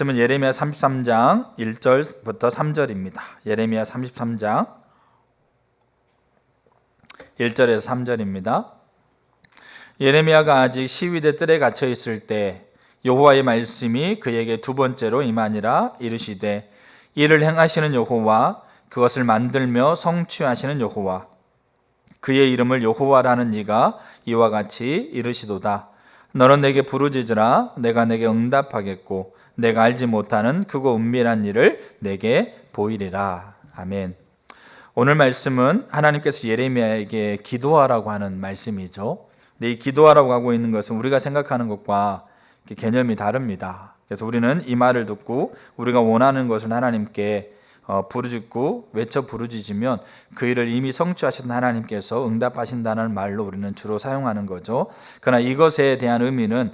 말씀은 예레미야 33장 1절부터 3절입니다. 예레미야 33장 1절에서 3절입니다. 예레미야가 아직 시위대 뜰에 갇혀 있을 때 여호와의 말씀이 그에게 두 번째로 임하니라. 이르시되 이를 행하시는 여호와, 그것을 만들며 성취하시는 여호와, 그의 이름을 여호와라는 이가 이와 같이 이르시도다. 너는 내게 부르짖으라. 내가 내게 응답하겠고 내가 알지 못하는 크고 은밀한 일을 내게 보이리라. 아멘. 오늘 말씀은 하나님께서 예레미야에게 기도하라고 하는 말씀이죠. 근데 이 기도하라고 하고 있는 것은 우리가 생각하는 것과 개념이 다릅니다. 그래서 우리는 이 말을 듣고 우리가 원하는 것을 하나님께 부르짖고 외쳐 부르짖으면 그 일을 이미 성취하신 하나님께서 응답하신다는 말로 우리는 주로 사용하는 거죠. 그러나 이것에 대한 의미는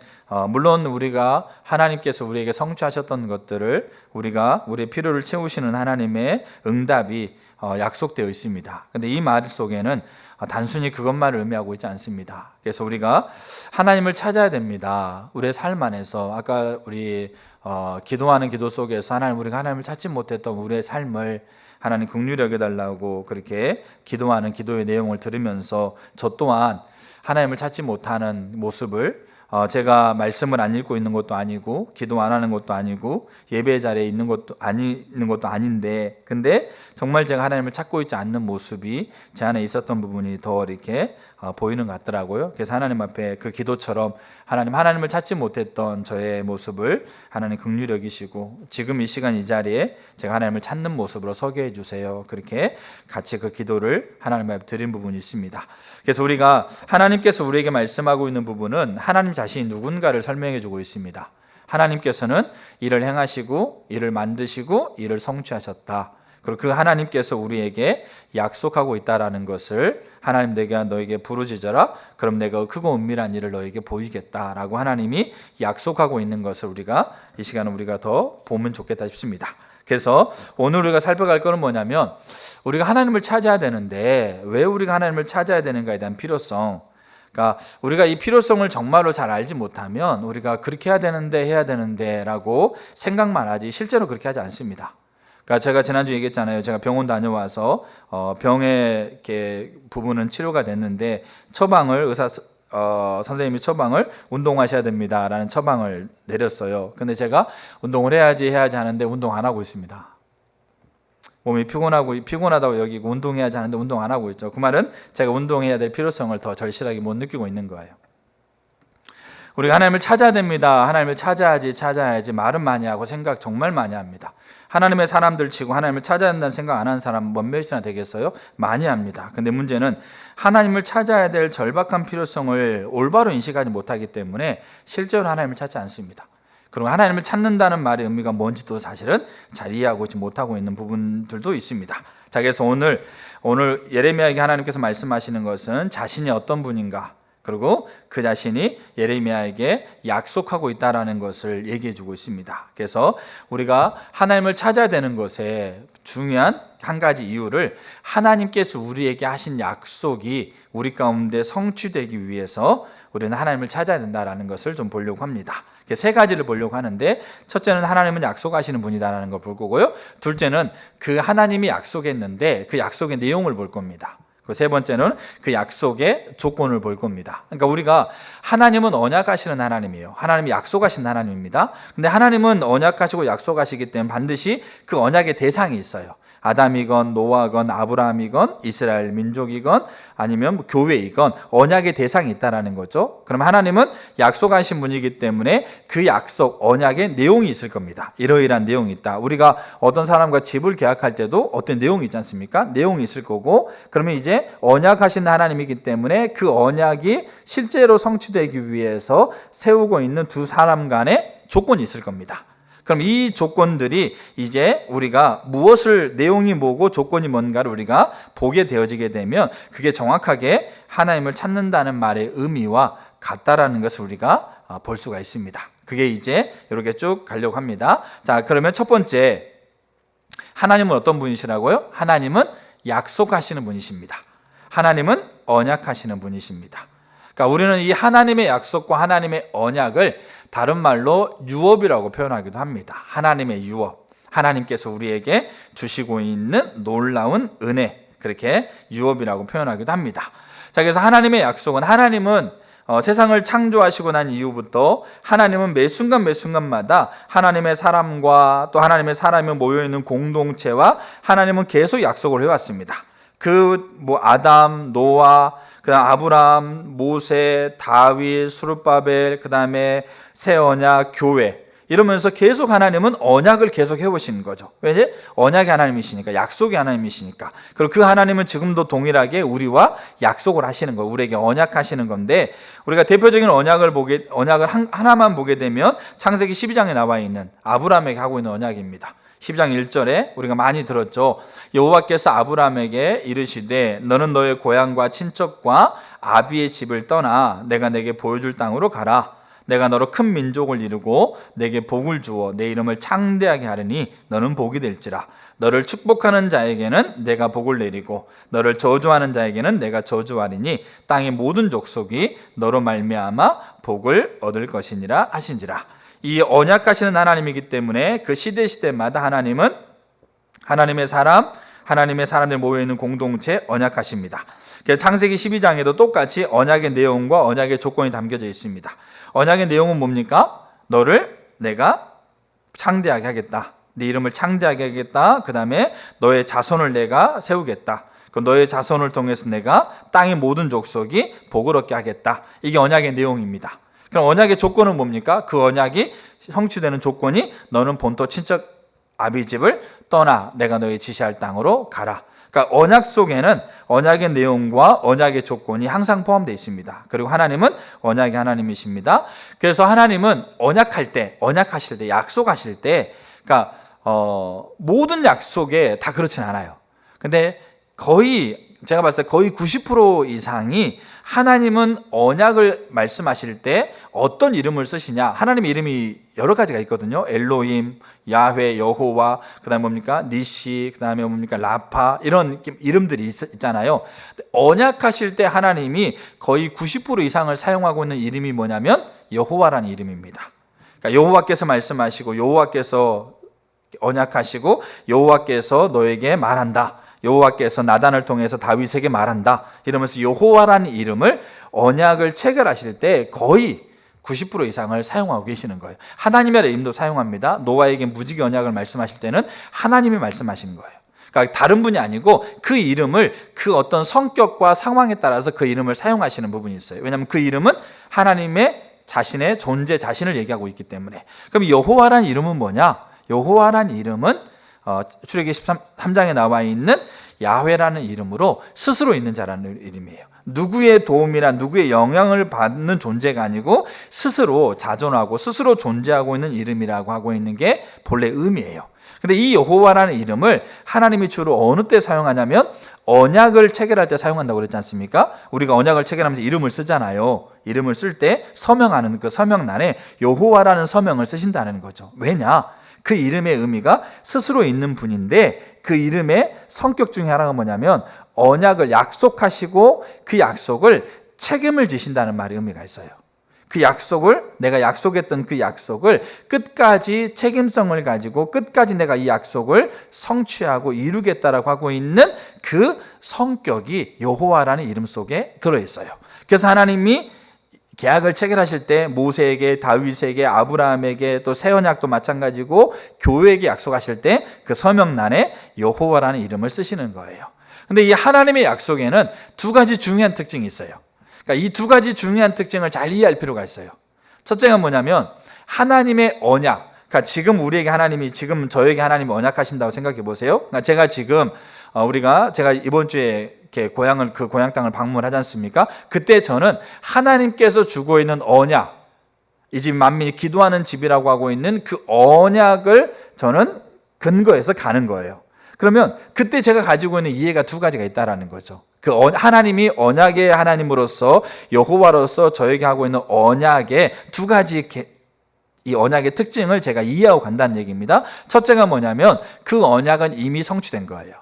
물론 우리가 하나님께서 우리에게 성취하셨던 것들을 우리의 필요를 채우시는 하나님의 응답이 약속되어 있습니다. 그런데 이 말 속에는 단순히 그것만을 의미하고 있지 않습니다. 그래서 우리가 하나님을 찾아야 됩니다. 우리의 삶 안에서 아까 우리 기도하는 기도 속에서 우리가 하나님을 찾지 못했던 우리의 삶을 하나님 긍휼히 여겨달라고 그렇게 기도하는 기도의 내용을 들으면서 저 또한 하나님을 찾지 못하는 모습을 제가 말씀을 안 읽고 있는 것도 아니고 기도 안 하는 것도 아니고 예배 자리에 있는 것도 아닌데 근데 정말 제가 하나님을 찾고 있지 않는 모습이 제 안에 있었던 부분이 더 이렇게 보이는 것 같더라고요. 그래서 하나님 앞에 그 기도처럼 하나님을 찾지 못했던 저의 모습을 하나님 긍휼히 여기시고 지금 이 시간 이 자리에 제가 하나님을 찾는 모습으로 서게 해주세요. 그렇게 같이 그 기도를 하나님 앞에 드린 부분이 있습니다. 그래서 우리가 하나님께서 우리에게 말씀하고 있는 부분은 하나님 자신이 누군가를 설명해 주고 있습니다. 하나님께서는 일을 행하시고 일을 만드시고 일을 성취하셨다. 그리고 그 하나님께서 우리에게 약속하고 있다라는 것을 하나님 내가 너에게 부르짖어라. 그럼 내가 크고 은밀한 일을 너에게 보이겠다라고 하나님이 약속하고 있는 것을 우리가 이 시간에 우리가 더 보면 좋겠다 싶습니다. 그래서 오늘 우리가 살펴갈 것은 뭐냐면 우리가 하나님을 찾아야 되는데 왜 우리가 하나님을 찾아야 되는가에 대한 필요성. 그러니까 우리가 이 필요성을 정말로 잘 알지 못하면 우리가 그렇게 해야 되는데 라고 생각만 하지 실제로 그렇게 하지 않습니다. 그러니까 제가 지난주 얘기했잖아요. 제가 병원 다녀와서 병의 이렇게 부분은 치료가 됐는데 처방을 선생님이 처방을 운동하셔야 됩니다라는 처방을 내렸어요. 근데 제가 운동을 해야지 하는데 운동 안 하고 있습니다. 몸이 피곤하다고 여기고 운동해야지 하는데 운동 안 하고 있죠. 그 말은 제가 운동해야 될 필요성을 더 절실하게 못 느끼고 있는 거예요. 우리가 하나님을 찾아야 됩니다. 하나님을 찾아야지 말은 많이 하고 생각 정말 많이 합니다. 하나님의 사람들 치고 하나님을 찾아야 된다는 생각 안 하는 사람 몇몇이나 되겠어요? 많이 합니다. 근데 문제는 하나님을 찾아야 될 절박한 필요성을 올바로 인식하지 못하기 때문에 실제로 하나님을 찾지 않습니다. 그리고 하나님을 찾는다는 말의 의미가 뭔지도 사실은 잘 이해하고 있지 못하고 있는 부분들도 있습니다. 자, 그래서 오늘 예레미야에게 하나님께서 말씀하시는 것은 자신이 어떤 분인가, 그리고 그 자신이 예레미야에게 약속하고 있다는 것을 얘기해 주고 있습니다. 그래서 우리가 하나님을 찾아야 되는 것에 중요한 한 가지 이유를 하나님께서 우리에게 하신 약속이 우리 가운데 성취되기 위해서 우리는 하나님을 찾아야 된다는 것을 좀 보려고 합니다. 세 가지를 보려고 하는데 첫째는 하나님은 약속하시는 분이다라는 걸 볼 거고요. 둘째는 그 하나님이 약속했는데 그 약속의 내용을 볼 겁니다. 세 번째는 그 약속의 조건을 볼 겁니다. 그러니까 우리가 하나님은 언약하시는 하나님이에요. 하나님이 약속하신 하나님입니다. 근데 하나님은 언약하시고 약속하시기 때문에 반드시 그 언약의 대상이 있어요. 아담이건 노아건 아브라함이건 이스라엘 민족이건 아니면 교회이건 언약의 대상이 있다는 거죠. 그럼 하나님은 약속하신 분이기 때문에 그 약속 언약의 내용이 있을 겁니다. 이러이러한 내용이 있다. 우리가 어떤 사람과 집을 계약할 때도 어떤 내용이 있지 않습니까? 내용이 있을 거고, 그러면 이제 언약하신 하나님이기 때문에 그 언약이 실제로 성취되기 위해서 세우고 있는 두 사람 간의 조건이 있을 겁니다. 그럼 이 조건들이 이제 우리가 내용이 뭐고 조건이 뭔가를 우리가 보게 되어지게 되면 그게 정확하게 하나님을 찾는다는 말의 의미와 같다라는 것을 우리가 볼 수가 있습니다. 그게 이제 이렇게 쭉 가려고 합니다. 자, 그러면 첫 번째, 하나님은 어떤 분이시라고요? 하나님은 약속하시는 분이십니다. 하나님은 언약하시는 분이십니다. 그러니까 우리는 이 하나님의 약속과 하나님의 언약을 다른 말로 유업이라고 표현하기도 합니다. 하나님의 유업. 하나님께서 우리에게 주시고 있는 놀라운 은혜. 그렇게 유업이라고 표현하기도 합니다. 자, 그래서 하나님의 약속은 하나님은 세상을 창조하시고 난 이후부터 하나님은 매 순간 매 순간마다 하나님의 사람과 또 하나님의 사람이 모여있는 공동체와 하나님은 계속 약속을 해왔습니다. 아담, 노아, 그다음 아브라함, 모세, 다윗, 수르바벨, 그다음에 새 언약, 교회 이러면서 계속 하나님은 언약을 계속 해오시는 거죠. 왜냐? 언약의 하나님이시니까, 약속의 하나님이시니까. 그리고 그 하나님은 지금도 동일하게 우리와 약속을 하시는 거예요. 우리에게 언약하시는 건데, 우리가 대표적인 언약을 하나만 보게 되면 창세기 12장에 나와 있는 아브라함에게 하고 있는 언약입니다. 12장 1절에 우리가 많이 들었죠. 여호와께서 아브라함에게 이르시되 너는 너의 고향과 친척과 아비의 집을 떠나 내가 내게 보여줄 땅으로 가라. 내가 너로 큰 민족을 이루고 내게 복을 주어 내 이름을 창대하게 하리니 너는 복이 될지라. 너를 축복하는 자에게는 내가 복을 내리고 너를 저주하는 자에게는 내가 저주하리니 땅의 모든 족속이 너로 말미암아 복을 얻을 것이니라 하신지라. 이 언약하시는 하나님이기 때문에 그 시대마다 하나님은 하나님의 사람들 모여있는 공동체 언약하십니다. 창세기 12장에도 똑같이 언약의 내용과 언약의 조건이 담겨져 있습니다. 언약의 내용은 뭡니까? 너를 내가 창대하게 하겠다. 네 이름을 창대하게 하겠다. 그 다음에 너의 자손을 내가 세우겠다. 그 너의 자손을 통해서 내가 땅의 모든 족속이 복을 얻게 하겠다. 이게 언약의 내용입니다. 그럼 언약의 조건은 뭡니까? 그 언약이 성취되는 조건이 너는 본토 친척 아비 집을 떠나 내가 너의 지시할 땅으로 가라. 그러니까 언약 속에는 언약의 내용과 언약의 조건이 항상 포함되어 있습니다. 그리고 하나님은 언약의 하나님이십니다. 그래서 하나님은 언약하실 때, 약속하실 때, 그러니까 모든 약속에 다 그렇진 않아요. 근데 제가 봤을 때 거의 90% 이상이 하나님은 언약을 말씀하실 때 어떤 이름을 쓰시냐. 하나님의 이름이 여러 가지가 있거든요. 엘로힘, 야훼, 여호와, 그 다음에 뭡니까? 니시, 그 다음에 뭡니까? 라파, 이런 이름들이 있잖아요. 언약하실 때 하나님이 거의 90% 이상을 사용하고 있는 이름이 뭐냐면 여호와라는 이름입니다. 그러니까 여호와께서 말씀하시고 여호와께서 언약하시고 여호와께서 너에게 말한다. 여호와께서 나단을 통해서 다윗에게 말한다. 이러면서 여호와라는 이름을 언약을 체결하실 때 거의 90% 이상을 사용하고 계시는 거예요. 하나님의 이름도 사용합니다. 노아에게 무지개 언약을 말씀하실 때는 하나님이 말씀하시는 거예요. 그러니까 다른 분이 아니고 그 이름을 그 어떤 성격과 상황에 따라서 그 이름을 사용하시는 부분이 있어요. 왜냐하면 그 이름은 하나님의 자신의 존재 자신을 얘기하고 있기 때문에. 그럼 여호와라는 이름은 뭐냐? 여호와라는 이름은 출애굽기 13장에 나와 있는 야훼라는 이름으로 스스로 있는 자라는 이름이에요. 누구의 도움이나 누구의 영향을 받는 존재가 아니고 스스로 자존하고 스스로 존재하고 있는 이름이라고 하고 있는 게 본래 의미예요. 근데 이 여호와라는 이름을 하나님이 주로 어느 때 사용하냐면 언약을 체결할 때 사용한다고 그랬지 않습니까? 우리가 언약을 체결하면서 이름을 쓰잖아요. 이름을 쓸 때 서명하는 그 서명란에 여호와라는 서명을 쓰신다는 거죠. 왜냐? 그 이름의 의미가 스스로 있는 분인데 그 이름의 성격 중에 하나가 뭐냐면 언약을 약속하시고 그 약속을 책임을 지신다는 말의 의미가 있어요. 그 약속을 내가 약속했던 그 약속을 끝까지 책임성을 가지고 끝까지 내가 이 약속을 성취하고 이루겠다라고 하고 있는 그 성격이 여호와라는 이름 속에 들어있어요. 그래서 하나님이 계약을 체결하실 때 모세에게, 다윗에게, 아브라함에게 또 새 언약도 마찬가지고 교회에게 약속하실 때 그 서명란에 여호와라는 이름을 쓰시는 거예요. 근데 이 하나님의 약속에는 두 가지 중요한 특징이 있어요. 그러니까 이 두 가지 중요한 특징을 잘 이해할 필요가 있어요. 첫째가 뭐냐면 하나님의 언약. 그러니까 지금 우리에게 하나님이 지금 저에게 하나님이 언약하신다고 생각해 보세요. 그러니까 제가 지금 제가 이번 주에 이렇게 그 고향 땅을 방문하지 않습니까? 그때 저는 하나님께서 주고 있는 언약, 이 집 만민이 기도하는 집이라고 하고 있는 그 언약을 저는 근거해서 가는 거예요. 그러면 그때 제가 가지고 있는 이해가 두 가지가 있다라는 거죠. 하나님이 언약의 하나님으로서 여호와로서 저에게 하고 있는 언약의 두 가지 이 언약의 특징을 제가 이해하고 간다는 얘기입니다. 첫째가 뭐냐면 그 언약은 이미 성취된 거예요.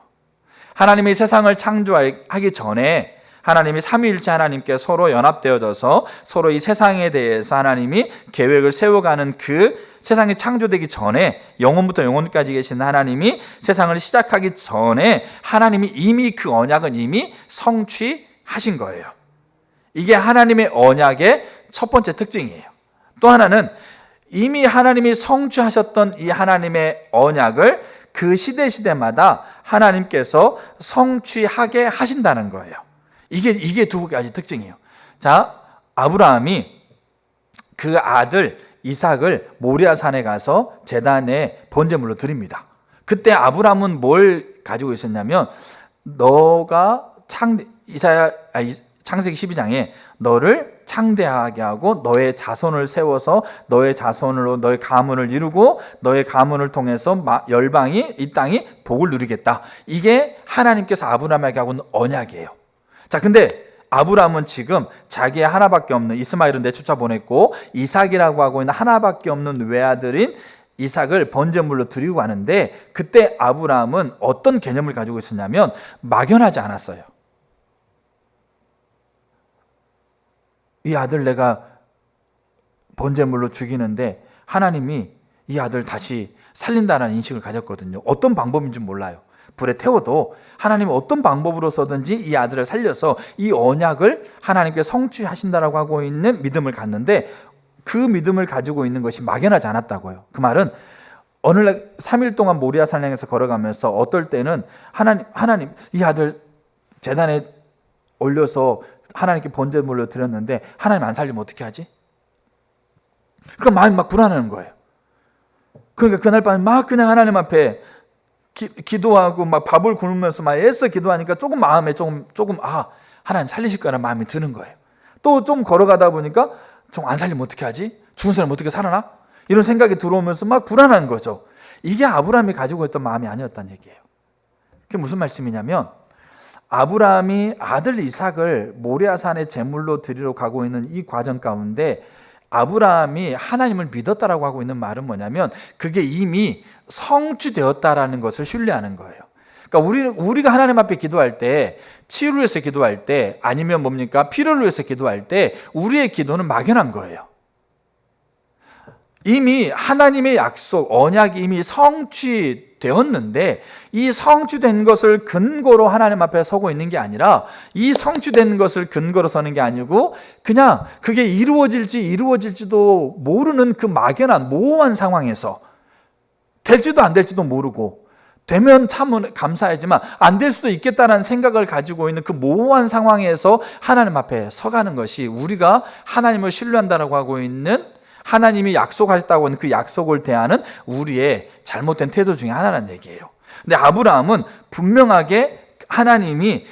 하나님이 세상을 창조하기 전에 하나님이 삼위일체 하나님께 서로 연합되어져서 서로 이 세상에 대해서 하나님이 계획을 세워가는 그 세상이 창조되기 전에 영원부터 영원까지 계신 하나님이 세상을 시작하기 전에 하나님이 이미 그 언약은 이미 성취하신 거예요. 이게 하나님의 언약의 첫 번째 특징이에요. 또 하나는 이미 하나님이 성취하셨던 이 하나님의 언약을 그 시대마다 하나님께서 성취하게 하신다는 거예요. 이게 두 가지 특징이에요. 자, 아브라함이 그 아들 이삭을 모리아산에 가서 제단에 번제물로 드립니다. 그때 아브라함은 뭘 가지고 있었냐면, 너가 창세기 12장에 너를 창대하게 하고 너의 자손을 세워서 너의 자손으로 너의 가문을 이루고 너의 가문을 통해서 열방이 이 땅이 복을 누리겠다. 이게 하나님께서 아브라함에게 하고 있는 언약이에요. 자, 근데 아브라함은 지금 자기의 하나밖에 없는 이스마엘은 내쫓아 보냈고 이삭이라고 하고 있는 하나밖에 없는 외아들인 이삭을 번제물로 드리고 가는데, 그때 아브라함은 어떤 개념을 가지고 있었냐면 막연하지 않았어요. 이 아들 내가 번제물로 죽이는데 하나님이 이 아들 다시 살린다는 인식을 가졌거든요. 어떤 방법인지 몰라요. 불에 태워도 하나님은 어떤 방법으로서든지 이 아들을 살려서 이 언약을 하나님께 성취하신다라고 하고 있는 믿음을 갖는데, 그 믿음을 가지고 있는 것이 막연하지 않았다고요. 그 말은 오늘날 3일 동안 모리아산 향해서 걸어가면서 어떨 때는 하나님 이 아들 제단에 올려서 하나님께 번제물로 드렸는데 하나님 안 살리면 어떻게 하지? 그 마음이 막 불안한 거예요. 그러니까 그날 밤에 막 그냥 하나님 앞에 기도하고 막 밥을 굶으면서 막 애써 기도하니까 조금 마음에 조금 하나님 살리실 거라는 마음이 드는 거예요. 또 좀 걸어가다 보니까 좀 안 살리면 어떻게 하지? 죽은 사람 어떻게 살아나? 이런 생각이 들어오면서 막 불안한 거죠. 이게 아브라함이 가지고 있던 마음이 아니었다는 얘기예요. 그게 무슨 말씀이냐면, 아브라함이 아들 이삭을 모리아산에 제물로 드리러 가고 있는 이 과정 가운데 아브라함이 하나님을 믿었다라고 하고 있는 말은 뭐냐면, 그게 이미 성취되었다라는 것을 신뢰하는 거예요. 그러니까 우리가 하나님 앞에 기도할 때, 치유를 위해서 기도할 때, 아니면 뭡니까? 필요를 위해서 기도할 때 우리의 기도는 막연한 거예요. 이미 하나님의 약속, 언약이 이미 성취되었는데 이 성취된 것을 근거로 하나님 앞에 서고 있는 게 아니라, 이 성취된 것을 근거로 서는 게 아니고 그냥 그게 이루어질지도 모르는 그 막연한 모호한 상황에서, 될지도 안 될지도 모르고, 되면 참 감사하지만 안 될 수도 있겠다는 생각을 가지고 있는 그 모호한 상황에서 하나님 앞에 서가는 것이 우리가 하나님을 신뢰한다라고 하고 있는, 하나님이 약속하셨다고 하는 그 약속을 대하는 우리의 잘못된 태도 중에 하나라는 얘기예요. 근데 아브라함은 분명하게 하나님이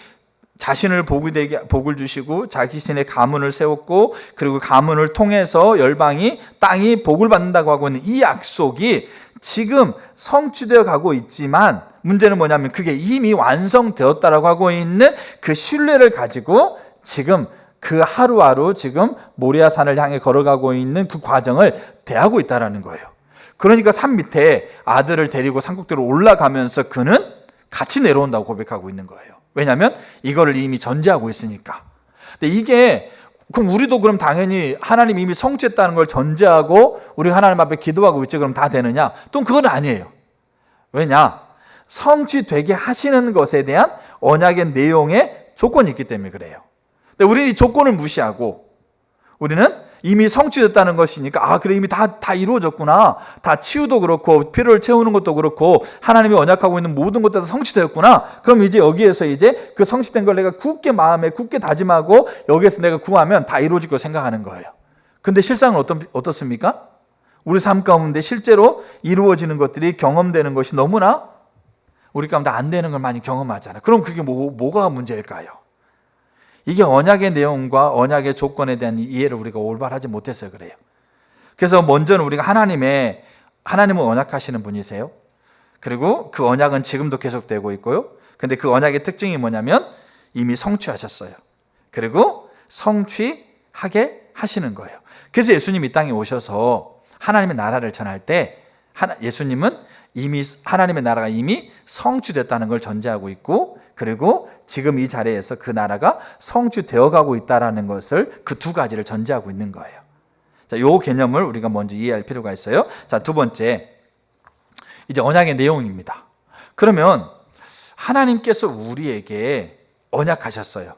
자신을 복을 주시고 자기 자신의 가문을 세웠고, 그리고 가문을 통해서 열방이 땅이 복을 받는다고 하고 있는 이 약속이 지금 성취되어 가고 있지만, 문제는 뭐냐면 그게 이미 완성되었다라고 하고 있는 그 신뢰를 가지고 지금 그 하루하루 지금 모리아산을 향해 걸어가고 있는 그 과정을 대하고 있다는 거예요. 그러니까 산 밑에 아들을 데리고 산꼭대로 올라가면서 그는 같이 내려온다고 고백하고 있는 거예요. 왜냐하면 이거를 이미 전제하고 있으니까. 근데 이게, 그럼 우리도 그럼 당연히 하나님 이미 성취했다는 걸 전제하고 우리 하나님 앞에 기도하고 있지 그럼 다 되느냐? 또 그건 아니에요. 왜냐? 성취되게 하시는 것에 대한 언약의 내용에 조건이 있기 때문에 그래요. 근데 우리는 이 조건을 무시하고 우리는 이미 성취됐다는 것이니까, 그래 이미 다 이루어졌구나, 다 치유도 그렇고 필요를 채우는 것도 그렇고 하나님이 언약하고 있는 모든 것들 다 성취되었구나, 그럼 이제 여기에서 이제 그 성취된 걸 내가 마음에 굳게 다짐하고 여기에서 내가 구하면 다 이루어질 거 생각하는 거예요. 근데 실상은 어떻습니까? 우리 삶 가운데 실제로 이루어지는 것들이 경험되는 것이 너무나 우리 가운데 안 되는 걸 많이 경험하잖아요. 그럼 그게 뭐가 문제일까요? 이게 언약의 내용과 언약의 조건에 대한 이해를 우리가 올바르지 못해서 그래요. 그래서 먼저는 우리가 하나님은 언약하시는 분이세요. 그리고 그 언약은 지금도 계속되고 있고요. 근데 그 언약의 특징이 뭐냐면 이미 성취하셨어요. 그리고 성취하게 하시는 거예요. 그래서 예수님이 이 땅에 오셔서 하나님의 나라를 전할 때 예수님은 이미 하나님의 나라가 이미 성취됐다는 걸 전제하고 있고, 그리고 지금 이 자리에서 그 나라가 성취되어 가고 있다는 것을, 그 두 가지를 전제하고 있는 거예요. 자, 요 개념을 우리가 먼저 이해할 필요가 있어요. 자, 두 번째, 이제 언약의 내용입니다. 그러면 하나님께서 우리에게 언약하셨어요.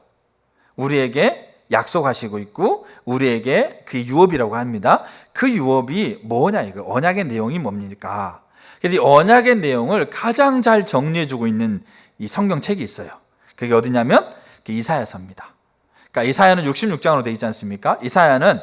우리에게 약속하시고 있고, 우리에게 그 유업이라고 합니다. 그 유업이 뭐냐, 이거 언약의 내용이 뭡니까? 그래서 이 언약의 내용을 가장 잘 정리해주고 있는 이 성경책이 있어요. 그게 어디냐면 이사야서입니다. 그러니까 이사야는 66장으로 되어 있지 않습니까? 이사야는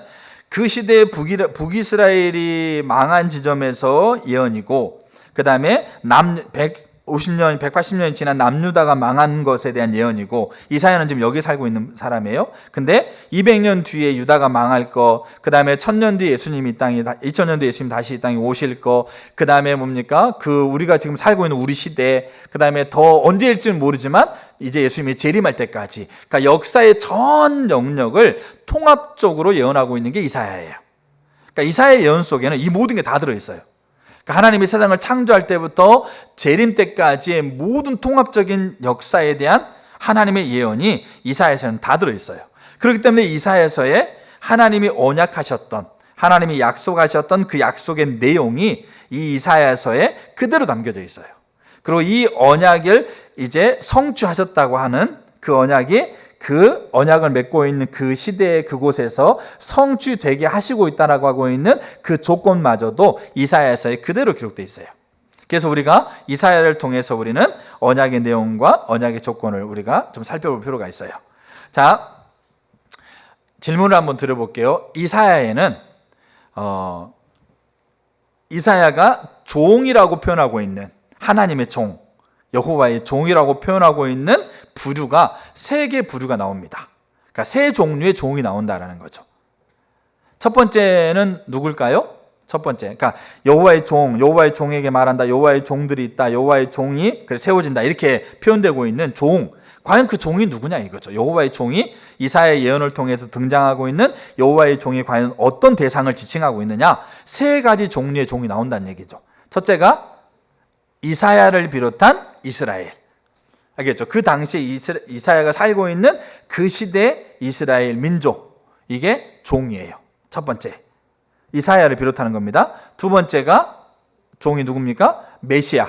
그 시대의 북이스라엘이 망한 지점에서 예언이고, 그 다음에 150년, 180년이 지난 남유다가 망한 것에 대한 예언이고, 이사야는 지금 여기 살고 있는 사람이에요. 근데 200년 뒤에 유다가 망할 거, 그 다음에 1000년 뒤에 예수님이 이 땅에, 2000년 뒤에 예수님 다시 이 땅에 오실 거, 그 다음에 뭡니까? 우리가 지금 살고 있는 우리 시대, 그 다음에 더 언제일지는 모르지만 이제 예수님이 재림할 때까지, 그러니까 역사의 전 영역을 통합적으로 예언하고 있는 게 이사야예요. 그러니까 이사야의 예언 속에는 이 모든 게 다 들어있어요. 그러니까 하나님이 세상을 창조할 때부터 재림 때까지의 모든 통합적인 역사에 대한 하나님의 예언이 이사야서에는 다 들어있어요. 그렇기 때문에 이사야서에 하나님이 언약하셨던, 하나님이 약속하셨던 그 약속의 내용이 이 이사야서에 그대로 담겨져 있어요. 그리고 이 언약을 이제 성취하셨다고 하는 그 언약을 맺고 있는 그 시대의 그곳에서 성취되게 하시고 있다라고 하고 있는 그 조건마저도 이사야서에 그대로 기록되어 있어요. 그래서 우리가 이사야를 통해서 우리는 언약의 내용과 언약의 조건을 우리가 좀 살펴볼 필요가 있어요. 자, 질문을 한번 드려볼게요. 이사야에는 이사야가 종이라고 표현하고 있는, 하나님의 종, 여호와의 종이라고 표현하고 있는 부류가 3개 부류가 나옵니다. 그러니까 3 종류의 종이 나온다라는 거죠. 첫 번째는 누굴까요? 첫 번째, 그러니까 여호와의 종에게 말한다, 여호와의 종들이 있다, 여호와의 종이 세워진다, 이렇게 표현되고 있는 종. 과연 그 종이 누구냐 이거죠. 여호와의 종이 이사야의 예언을 통해서 등장하고 있는 여호와의 종이 과연 어떤 대상을 지칭하고 있느냐? 3가지 종류의 종이 나온다는 얘기죠. 첫째가 이사야를 비롯한 이스라엘. 알겠죠? 그 당시에 이사야가 살고 있는 그 시대 이스라엘 민족, 이게 종이에요. 첫 번째, 이사야를 비롯하는 겁니다. 두 번째가 종이 누굽니까? 메시아.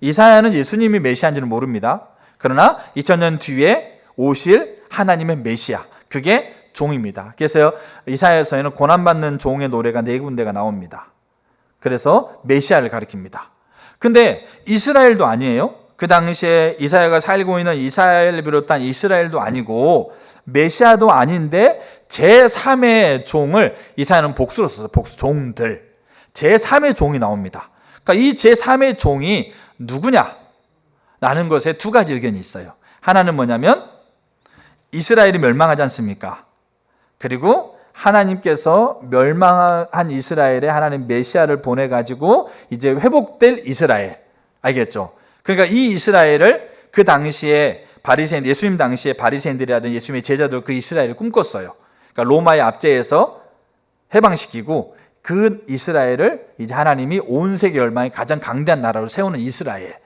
이사야는 예수님이 메시아인지는 모릅니다. 그러나 2000년 뒤에 오실 하나님의 메시아, 그게 종입니다. 그래서 이사야서에는 고난받는 종의 노래가 4군데가 나옵니다. 그래서 메시아를 가리킵니다. 근데 이스라엘도 아니에요. 그 당시에 이사야가 살고 있는 이스라엘을 비롯한 이스라엘도 아니고 메시아도 아닌데 제3의 종을 이사야는 복수로 썼어요. 복수, 종들. 제3의 종이 나옵니다. 그러니까 이 제3의 종이 누구냐? 라는 것에 2가지 의견이 있어요. 하나는 뭐냐면 이스라엘이 멸망하지 않습니까? 그리고 하나님께서 멸망한 이스라엘에 하나님 메시아를 보내가지고 이제 회복될 이스라엘. 알겠죠? 그러니까 이 이스라엘을 그 당시에 바리새인, 예수님 당시에 바리새인들이라든지 예수님의 제자들 그 이스라엘을 꿈꿨어요. 그러니까 로마의 압제에서 해방시키고 그 이스라엘을 이제 하나님이 온 세계 열방의 가장 강대한 나라로 세우는 이스라엘.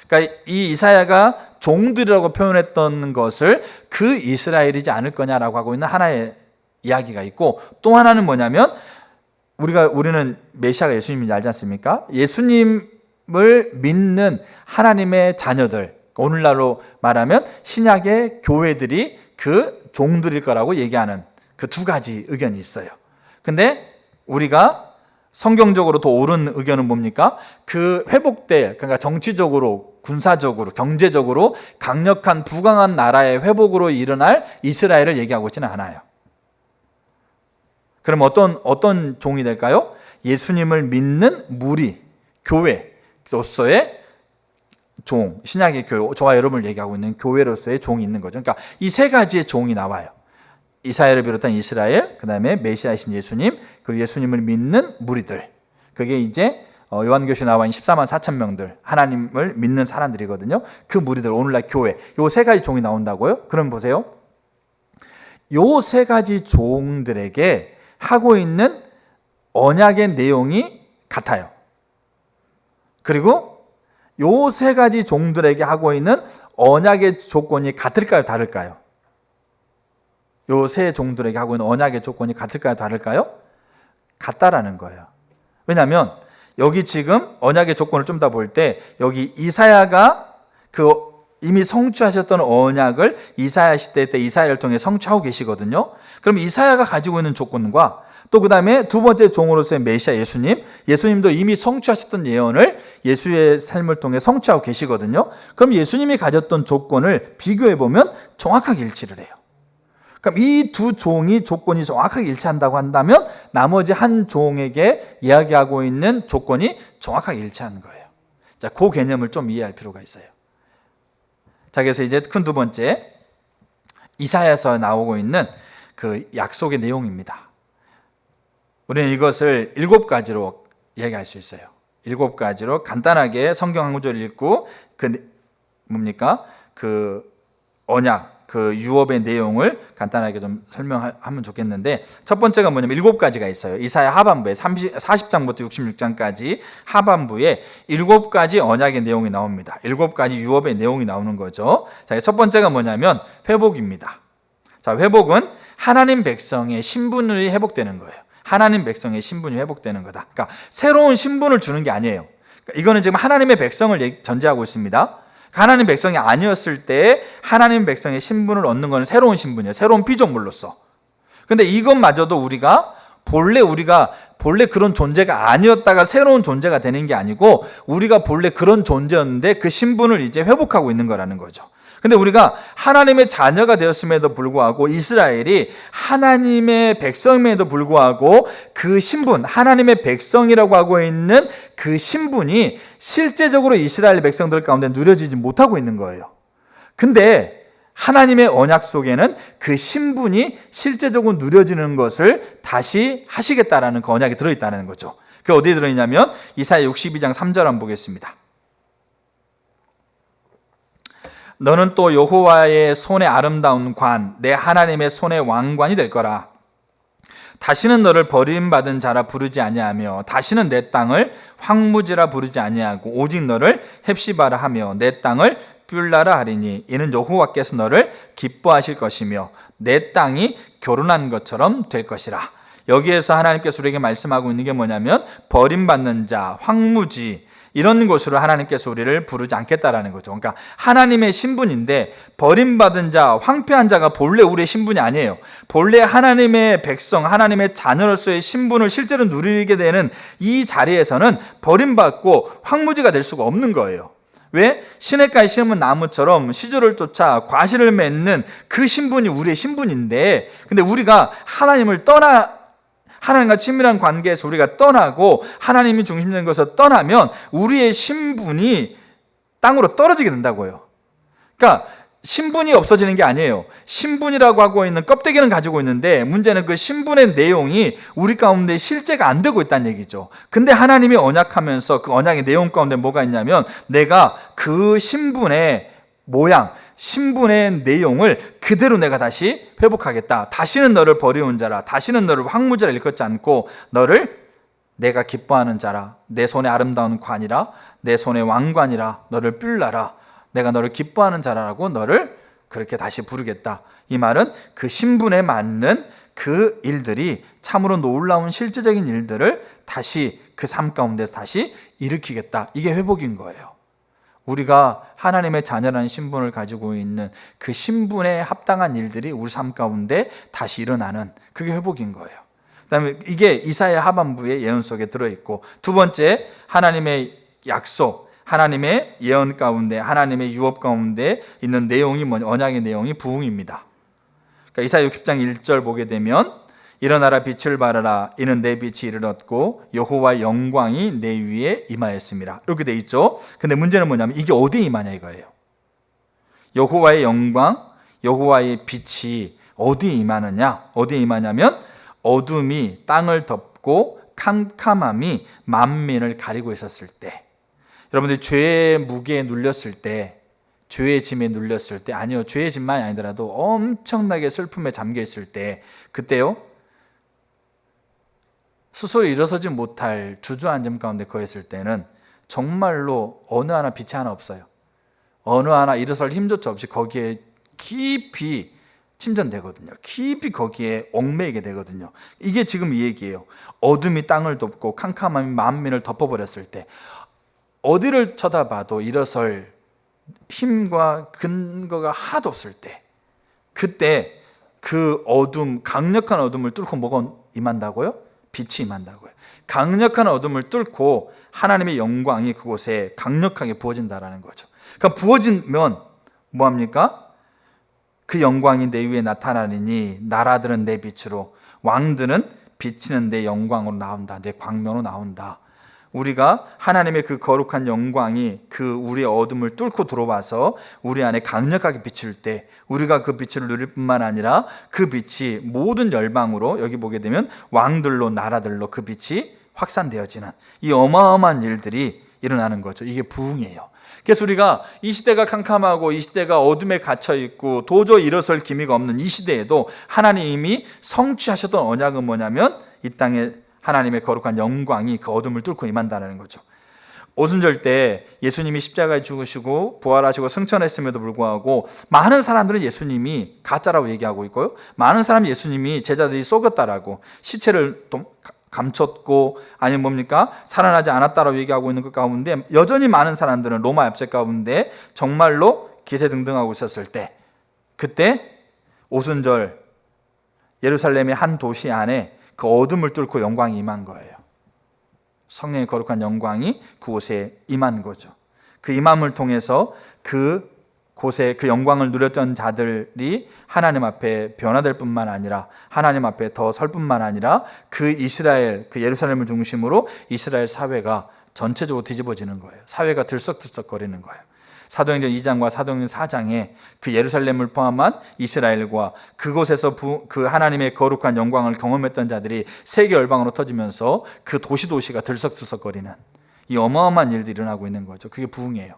그러니까 이 이사야가 종들이라고 표현했던 것을 그 이스라엘이지 않을 거냐라고 하고 있는 하나의 이야기가 있고, 또 하나는 뭐냐면 우리는 메시아가 예수님인지 알지 않습니까? 예수님을 믿는 하나님의 자녀들, 오늘날로 말하면 신약의 교회들이 그 종들일 거라고 얘기하는 그 2가지 의견이 있어요. 근데 우리가 성경적으로 더 옳은 의견은 뭡니까? 그 회복될, 그러니까 정치적으로, 군사적으로, 경제적으로 강력한 부강한 나라의 회복으로 일어날 이스라엘을 얘기하고 있지는 않아요. 그럼 어떤 종이 될까요? 예수님을 믿는 무리, 교회로서의 종, 신약의 교회, 저와 여러분을 얘기하고 있는 교회로서의 종이 있는 거죠. 그러니까 이 3가지의 종이 나와요. 이사야를 비롯한 이스라엘, 그 다음에 메시아이신 예수님, 그리고 예수님을 믿는 무리들. 그게 이제 요한계시록에 나와 있는 14만 4천 명들, 하나님을 믿는 사람들이거든요. 그 무리들, 오늘날 교회, 요 3가지 종이 나온다고요? 그럼 보세요. 요 3가지 종들에게 하고 있는 언약의 내용이 같아요. 그리고 요 세 가지 종들에게 하고 있는 언약의 조건이 같을까요, 다를까요? 요 세 종들에게 하고 있는 언약의 조건이 같을까요, 다를까요? 같다라는 거예요. 왜냐하면 여기 지금 언약의 조건을 좀 더 볼 때 여기 이사야가 그 이미 성취하셨던 언약을 이사야 시대 때 이사야를 통해 성취하고 계시거든요. 그럼 이사야가 가지고 있는 조건과 또 그 다음에 두 번째 종으로서의 메시아 예수님도 이미 성취하셨던 예언을 예수의 삶을 통해 성취하고 계시거든요. 그럼 예수님이 가졌던 조건을 비교해 보면 정확하게 일치를 해요. 그럼 이 두 종이 조건이 정확하게 일치한다고 한다면 나머지 한 종에게 이야기하고 있는 조건이 정확하게 일치하는 거예요. 자, 그 개념을 좀 이해할 필요가 있어요. 자, 그래서 이제 큰 두 번째, 이사야에서 나오고 있는 그 약속의 내용입니다. 우리는 이것을 7가지로 이야기할 수 있어요. 7가지로 간단하게 성경 한 구절 읽고 그 언약, 그 유업의 내용을 간단하게 좀 설명하면 좋겠는데, 첫 번째가 뭐냐면 7가지가 있어요. 이사야 하반부에 40장부터 66장까지 하반부에 7가지 언약의 내용이 나옵니다. 7가지 유업의 내용이 나오는 거죠. 자, 첫 번째가 뭐냐면 회복입니다. 자, 회복은 하나님 백성의 신분이 회복되는 거예요. 하나님 백성의 신분이 회복되는 거다. 그러니까 새로운 신분을 주는 게 아니에요. 그러니까 이거는 지금 하나님의 백성을 전제하고 있습니다. 하나님 백성이 아니었을 때 하나님 백성의 신분을 얻는 것은 새로운 신분이에요. 새로운 피조물로서. 근데 이것마저도 우리가 본래 그런 존재가 아니었다가 새로운 존재가 되는 게 아니고, 우리가 본래 그런 존재였는데 그 신분을 이제 회복하고 있는 거라는 거죠. 근데 우리가 하나님의 자녀가 되었음에도 불구하고, 이스라엘이 하나님의 백성임에도 불구하고 그 신분, 하나님의 백성이라고 하고 있는 그 신분이 실제적으로 이스라엘 백성들 가운데 누려지지 못하고 있는 거예요. 근데 하나님의 언약 속에는 그 신분이 실제적으로 누려지는 것을 다시 하시겠다라는 그 언약이 들어있다는 거죠. 그게 어디에 들어있냐면 이사야 62장 3절 한번 보겠습니다. 너는 또 여호와의 손의 아름다운 관, 내 하나님의 손의 왕관이 될 거라. 다시는 너를 버림받은 자라 부르지 아니하며 다시는 내 땅을 황무지라 부르지 아니하고 오직 너를 헵시바라 하며 내 땅을 뷸라라 하리니 이는 여호와께서 너를 기뻐하실 것이며 내 땅이 결혼한 것처럼 될 것이라. 여기에서 하나님께서 우리에게 말씀하고 있는 게 뭐냐면 버림받는 자, 황무지, 이런 곳으로 하나님께서 우리를 부르지 않겠다라는 거죠. 그러니까 하나님의 신분인데 버림받은 자, 황폐한 자가 본래 우리의 신분이 아니에요. 본래 하나님의 백성, 하나님의 자녀로서의 신분을 실제로 누리게 되는 이 자리에서는 버림받고 황무지가 될 수가 없는 거예요. 왜? 시냇가에 심은 나무처럼 시절을 쫓아 과실을 맺는 그 신분이 우리의 신분인데, 근데 우리가 하나님과 친밀한 관계에서 우리가 떠나고 하나님이 중심적인 것에서 떠나면 우리의 신분이 땅으로 떨어지게 된다고요. 그러니까 신분이 없어지는 게 아니에요. 신분이라고 하고 있는 껍데기는 가지고 있는데 문제는 그 신분의 내용이 우리 가운데 실제가 안 되고 있다는 얘기죠. 근데 하나님이 언약하면서 그 언약의 내용 가운데 뭐가 있냐면 내가 그 신분의 모양, 신분의 내용을 그대로 내가 다시 회복하겠다. 다시는 너를 버리운 자라, 다시는 너를 황무지라 일컫지 않고 너를 내가 기뻐하는 자라, 내 손에 아름다운 관이라, 내 손에 왕관이라, 너를 뷸라라, 내가 너를 기뻐하는 자라라고 너를 그렇게 다시 부르겠다. 이 말은 그 신분에 맞는 그 일들이 참으로 놀라운 실제적인 일들을 다시 그 삶 가운데서 다시 일으키겠다. 이게 회복인 거예요. 우리가 하나님의 자녀라는 신분을 가지고 있는 그 신분에 합당한 일들이 우리 삶 가운데 다시 일어나는, 그게 회복인 거예요. 그다음에 이게 이사야 하반부의 예언 속에 들어있고, 두 번째 하나님의 약속, 하나님의 예언 가운데, 하나님의 유업 가운데 있는 내용이 언약의 내용이 부흥입니다. 그러니까 이사야 60장 1절 보게 되면 일어나라 빛을 발하라 이는 내 빛이 이르렀고 여호와의 영광이 내 위에 임하였습니다. 이렇게 돼 있죠. 근데 문제는 뭐냐면 이게 어디에 임하냐 이거예요. 여호와의 영광, 여호와의 빛이 어디에 임하느냐? 어디에 임하냐면 어둠이 땅을 덮고 캄캄함이 만민을 가리고 있었을 때, 여러분들이 죄의 무게에 눌렸을 때, 죄의 짐에 눌렸을 때, 아니요, 죄의 짐만이 아니더라도 엄청나게 슬픔에 잠겨 있을 때, 그때요 스스로 일어서지 못할 주저앉음 가운데 거했을 때는 정말로 어느 하나 빛이 하나 없어요. 어느 하나 일어설 힘조차 없이 거기에 깊이 침전되거든요. 깊이 거기에 얽매이게 되거든요. 이게 지금 이 얘기예요. 어둠이 땅을 덮고 캄캄함이 만민을 덮어버렸을 때 어디를 쳐다봐도 일어설 힘과 근거가 하나도 없을 때, 그때 그 어둠, 강력한 어둠을 뚫고 뭐가 임한다고요? 빛이 임한다고요. 강력한 어둠을 뚫고 하나님의 영광이 그곳에 강력하게 부어진다라는 거죠. 그러니까 부어지면 뭐합니까? 그 영광이 내 위에 나타나리니 나라들은 내 빛으로, 왕들은 비치는 내 영광으로 나온다. 내 광명으로 나온다. 우리가 하나님의 그 거룩한 영광이 그 우리의 어둠을 뚫고 들어와서 우리 안에 강력하게 비칠 때, 우리가 그 빛을 누릴 뿐만 아니라 그 빛이 모든 열방으로, 여기 보게 되면 왕들로 나라들로 그 빛이 확산되어지는 이 어마어마한 일들이 일어나는 거죠. 이게 부흥이에요. 그래서 우리가 이 시대가 캄캄하고 이 시대가 어둠에 갇혀 있고 도저히 일어설 기미가 없는 이 시대에도 하나님이 성취하셨던 언약은 뭐냐면 이 땅에 하나님의 거룩한 영광이 그 어둠을 뚫고 임한다는 거죠. 오순절 때 예수님이 십자가에 죽으시고 부활하시고 승천했음에도 불구하고 많은 사람들은 예수님이 가짜라고 얘기하고 있고요, 많은 사람이 예수님이 제자들이 속였다라고, 시체를 감췄고 아니면 뭡니까? 살아나지 않았다라고 얘기하고 있는 것 가운데, 여전히 많은 사람들은 로마 엽세 가운데 정말로 기세등등하고 있었을 때, 그때 오순절 예루살렘의 한 도시 안에 그 어둠을 뚫고 영광이 임한 거예요. 성령의 거룩한 영광이 그곳에 임한 거죠. 그 임함을 통해서 그 곳에 그 영광을 누렸던 자들이 하나님 앞에 변화될 뿐만 아니라, 하나님 앞에 더 설 뿐만 아니라 그 이스라엘, 그 예루살렘을 중심으로 이스라엘 사회가 전체적으로 뒤집어지는 거예요. 사회가 들썩들썩거리는 거예요. 사도행전 2장과 사도행전 4장에 그 예루살렘을 포함한 이스라엘과 그곳에서 그 하나님의 거룩한 영광을 경험했던 자들이 세계 열방으로 터지면서 그 도시가 들썩들썩거리는 이 어마어마한 일들이 일어나고 있는 거죠. 그게 부흥이에요.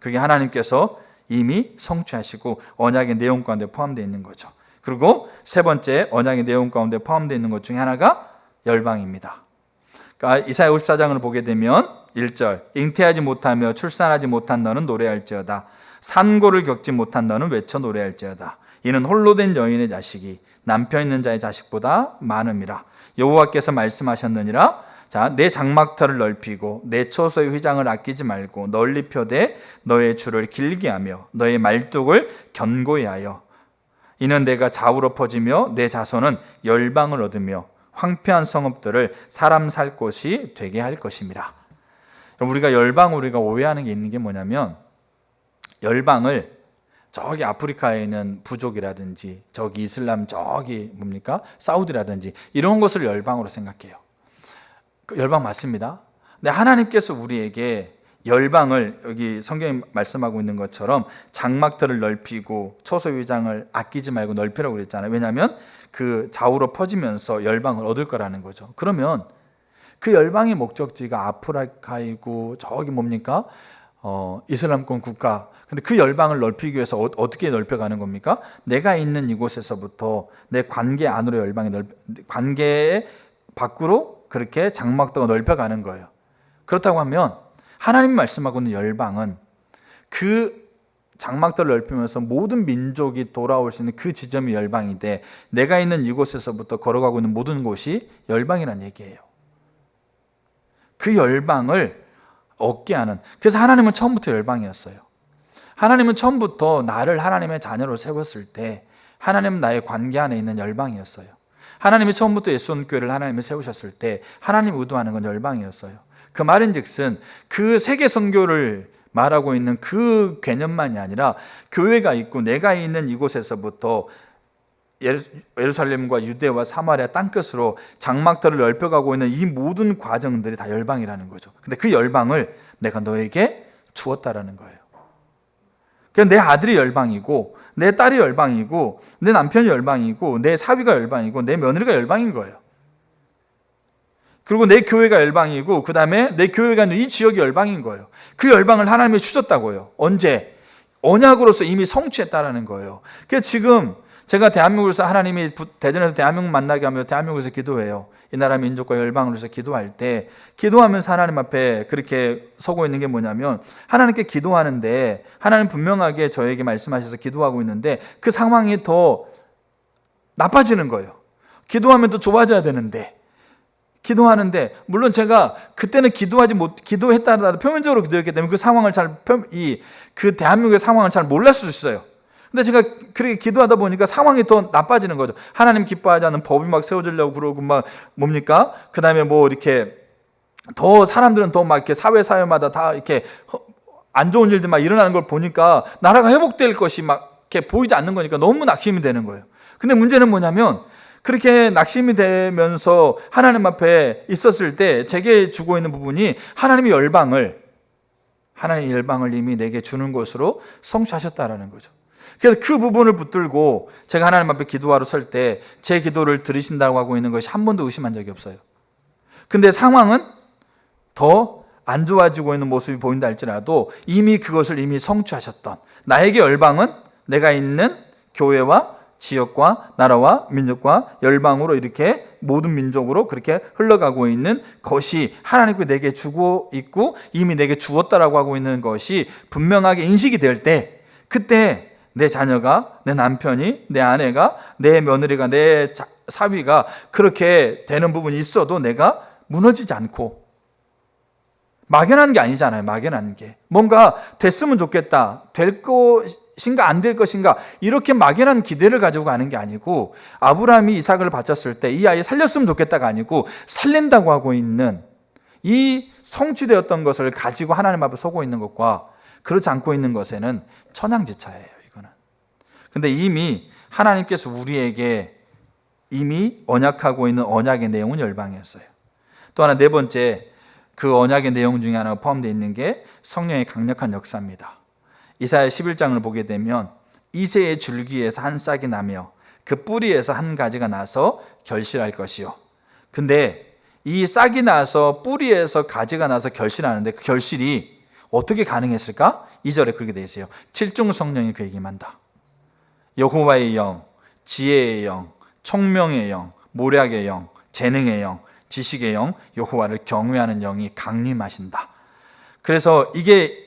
그게 하나님께서 이미 성취하시고 언약의 내용 가운데 포함되어 있는 거죠. 그리고 세 번째 언약의 내용 가운데 포함되어 있는 것 중에 하나가 열방입니다. 그러니까 이사야 54장을 보게 되면 1절, 잉태하지 못하며 출산하지 못한 너는 노래할지어다. 산고를 겪지 못한 너는 외쳐 노래할지어다. 이는 홀로 된 여인의 자식이 남편 있는 자의 자식보다 많음이라. 여호와께서 말씀하셨느니라. 자, 내 장막터를 넓히고 내 초소의 휘장을 아끼지 말고 널리 펴되 너의 줄을 길게 하며 너의 말뚝을 견고히 하여, 이는 내가 좌우로 퍼지며 내 자손은 열방을 얻으며 황폐한 성읍들을 사람 살 곳이 되게 할 것임이라. 우리가 열방, 우리가 오해하는 게 있는 게 뭐냐면, 열방을 저기 아프리카에 있는 부족이라든지 저기 이슬람 저기 뭡니까? 사우디라든지 이런 것을 열방으로 생각해요. 열방 맞습니다. 근데 하나님께서 우리에게 열방을, 여기 성경이 말씀하고 있는 것처럼 장막들을 넓히고 초소위장을 아끼지 말고 넓히라고 그랬잖아요. 왜냐하면 그 좌우로 퍼지면서 열방을 얻을 거라는 거죠. 그러면 그 열방의 목적지가 아프리카이고 저기 뭡니까? 이슬람권 국가. 근데 그 열방을 넓히기 위해서 어떻게 넓혀가는 겁니까? 내가 있는 이곳에서부터 내 관계 안으로 열방이 관계 밖으로 그렇게 장막도가 넓혀가는 거예요. 그렇다고 하면 하나님 말씀하고 있는 열방은 그 장막도를 넓히면서 모든 민족이 돌아올 수 있는 그 지점이 열방인데, 내가 있는 이곳에서부터 걸어가고 있는 모든 곳이 열방이란 얘기예요. 그 열방을 얻게 하는, 그래서 하나님은 처음부터 열방이었어요. 하나님은 처음부터 나를 하나님의 자녀로 세웠을 때 하나님은 나의 관계 안에 있는 열방이었어요. 하나님이 처음부터 예수님교회를 하나님이 세우셨을 때 하나님 의도하는 건 열방이었어요. 그 말인즉슨 그 세계 선교를 말하고 있는 그 개념만이 아니라, 교회가 있고 내가 있는 이곳에서부터 예루살렘과 유대와 사마리아 땅끝으로 장막터를 넓혀가고 있는 이 모든 과정들이 다 열방이라는 거죠. 근데 그 열방을 내가 너에게 주었다라는 거예요. 그러니까 내 아들이 열방이고 내 딸이 열방이고 내 남편이 열방이고 내 사위가 열방이고 내 며느리가 열방인 거예요. 그리고 내 교회가 열방이고 그 다음에 내 교회가 있는 이 지역이 열방인 거예요. 그 열방을 하나님이 주셨다고요. 언제? 언약으로서 이미 성취했다라는 거예요. 그래서 지금 제가 대한민국에서 하나님이 대전에서 대한민국 만나게 하며 대한민국에서 기도해요. 이 나라 민족과 열방을 위해서 기도할 때, 기도하면서 하나님 앞에 그렇게 서고 있는 게 뭐냐면, 하나님께 기도하는데 하나님 분명하게 저에게 말씀하셔서 기도하고 있는데 그 상황이 더 나빠지는 거예요. 기도하면 또 좋아져야 되는데, 기도하는데, 물론 제가 그때는 기도했다라도 표면적으로 기도했기 때문에 그 상황을 그 대한민국의 상황을 잘 몰랐을 수 있어요. 근데 제가 그렇게 기도하다 보니까 상황이 더 나빠지는 거죠. 하나님 기뻐하지 않는 법이 막 세워지려고 그러고 막 뭡니까? 그 다음에 뭐 이렇게 더 사람들은 더 막 이렇게 사회마다 다 이렇게 안 좋은 일들 막 일어나는 걸 보니까 나라가 회복될 것이 막 이렇게 보이지 않는 거니까 너무 낙심이 되는 거예요. 근데 문제는 뭐냐면, 그렇게 낙심이 되면서 하나님 앞에 있었을 때 제게 주고 있는 부분이 하나님의 열방을 이미 내게 주는 것으로 성취하셨다라는 거죠. 그래서 그 부분을 붙들고 제가 하나님 앞에 기도하러 설 때 제 기도를 들으신다고 하고 있는 것이 한 번도 의심한 적이 없어요. 근데 상황은 더 안 좋아지고 있는 모습이 보인다 할지라도 이미 그것을 성취하셨던, 나에게 열방은 내가 있는 교회와 지역과 나라와 민족과 열방으로 이렇게 모든 민족으로 그렇게 흘러가고 있는 것이 하나님께 내게 주고 있고 이미 내게 주었다라고 하고 있는 것이 분명하게 인식이 될 때, 그때 내 자녀가, 내 남편이, 내 아내가, 내 며느리가, 내 사위가 그렇게 되는 부분이 있어도 내가 무너지지 않고, 막연한 게 아니잖아요. 막연한 게 뭔가 됐으면 좋겠다, 될 것인가 안 될 것인가, 이렇게 막연한 기대를 가지고 가는 게 아니고, 아브라함이 이삭을 바쳤을 때 이 아이 살렸으면 좋겠다가 아니고 살린다고 하고 있는 이 성취되었던 것을 가지고 하나님 앞에 서고 있는 것과 그렇지 않고 있는 것에는 천양지차예요, 이거는. 근데 이미 하나님께서 우리에게 이미 언약하고 있는 언약의 내용은 열방이었어요. 또 하나, 네 번째, 그 언약의 내용 중에 하나가 포함되어 있는 게 성령의 강력한 역사입니다. 이사야 11장을 보게 되면 이새의 줄기에서 한 싹이 나며 그 뿌리에서 한 가지가 나서 결실할 것이요. 근데 이 싹이 나서 뿌리에서 가지가 나서 결실하는데 그 결실이 어떻게 가능했을까? 2절에 그렇게 되어 있어요. 칠중 성령이 그에게 임한다. 여호와의 영, 지혜의 영, 총명의 영, 모략의 영, 재능의 영, 지식의 영, 여호와를 경외하는 영이 강림하신다. 그래서 이게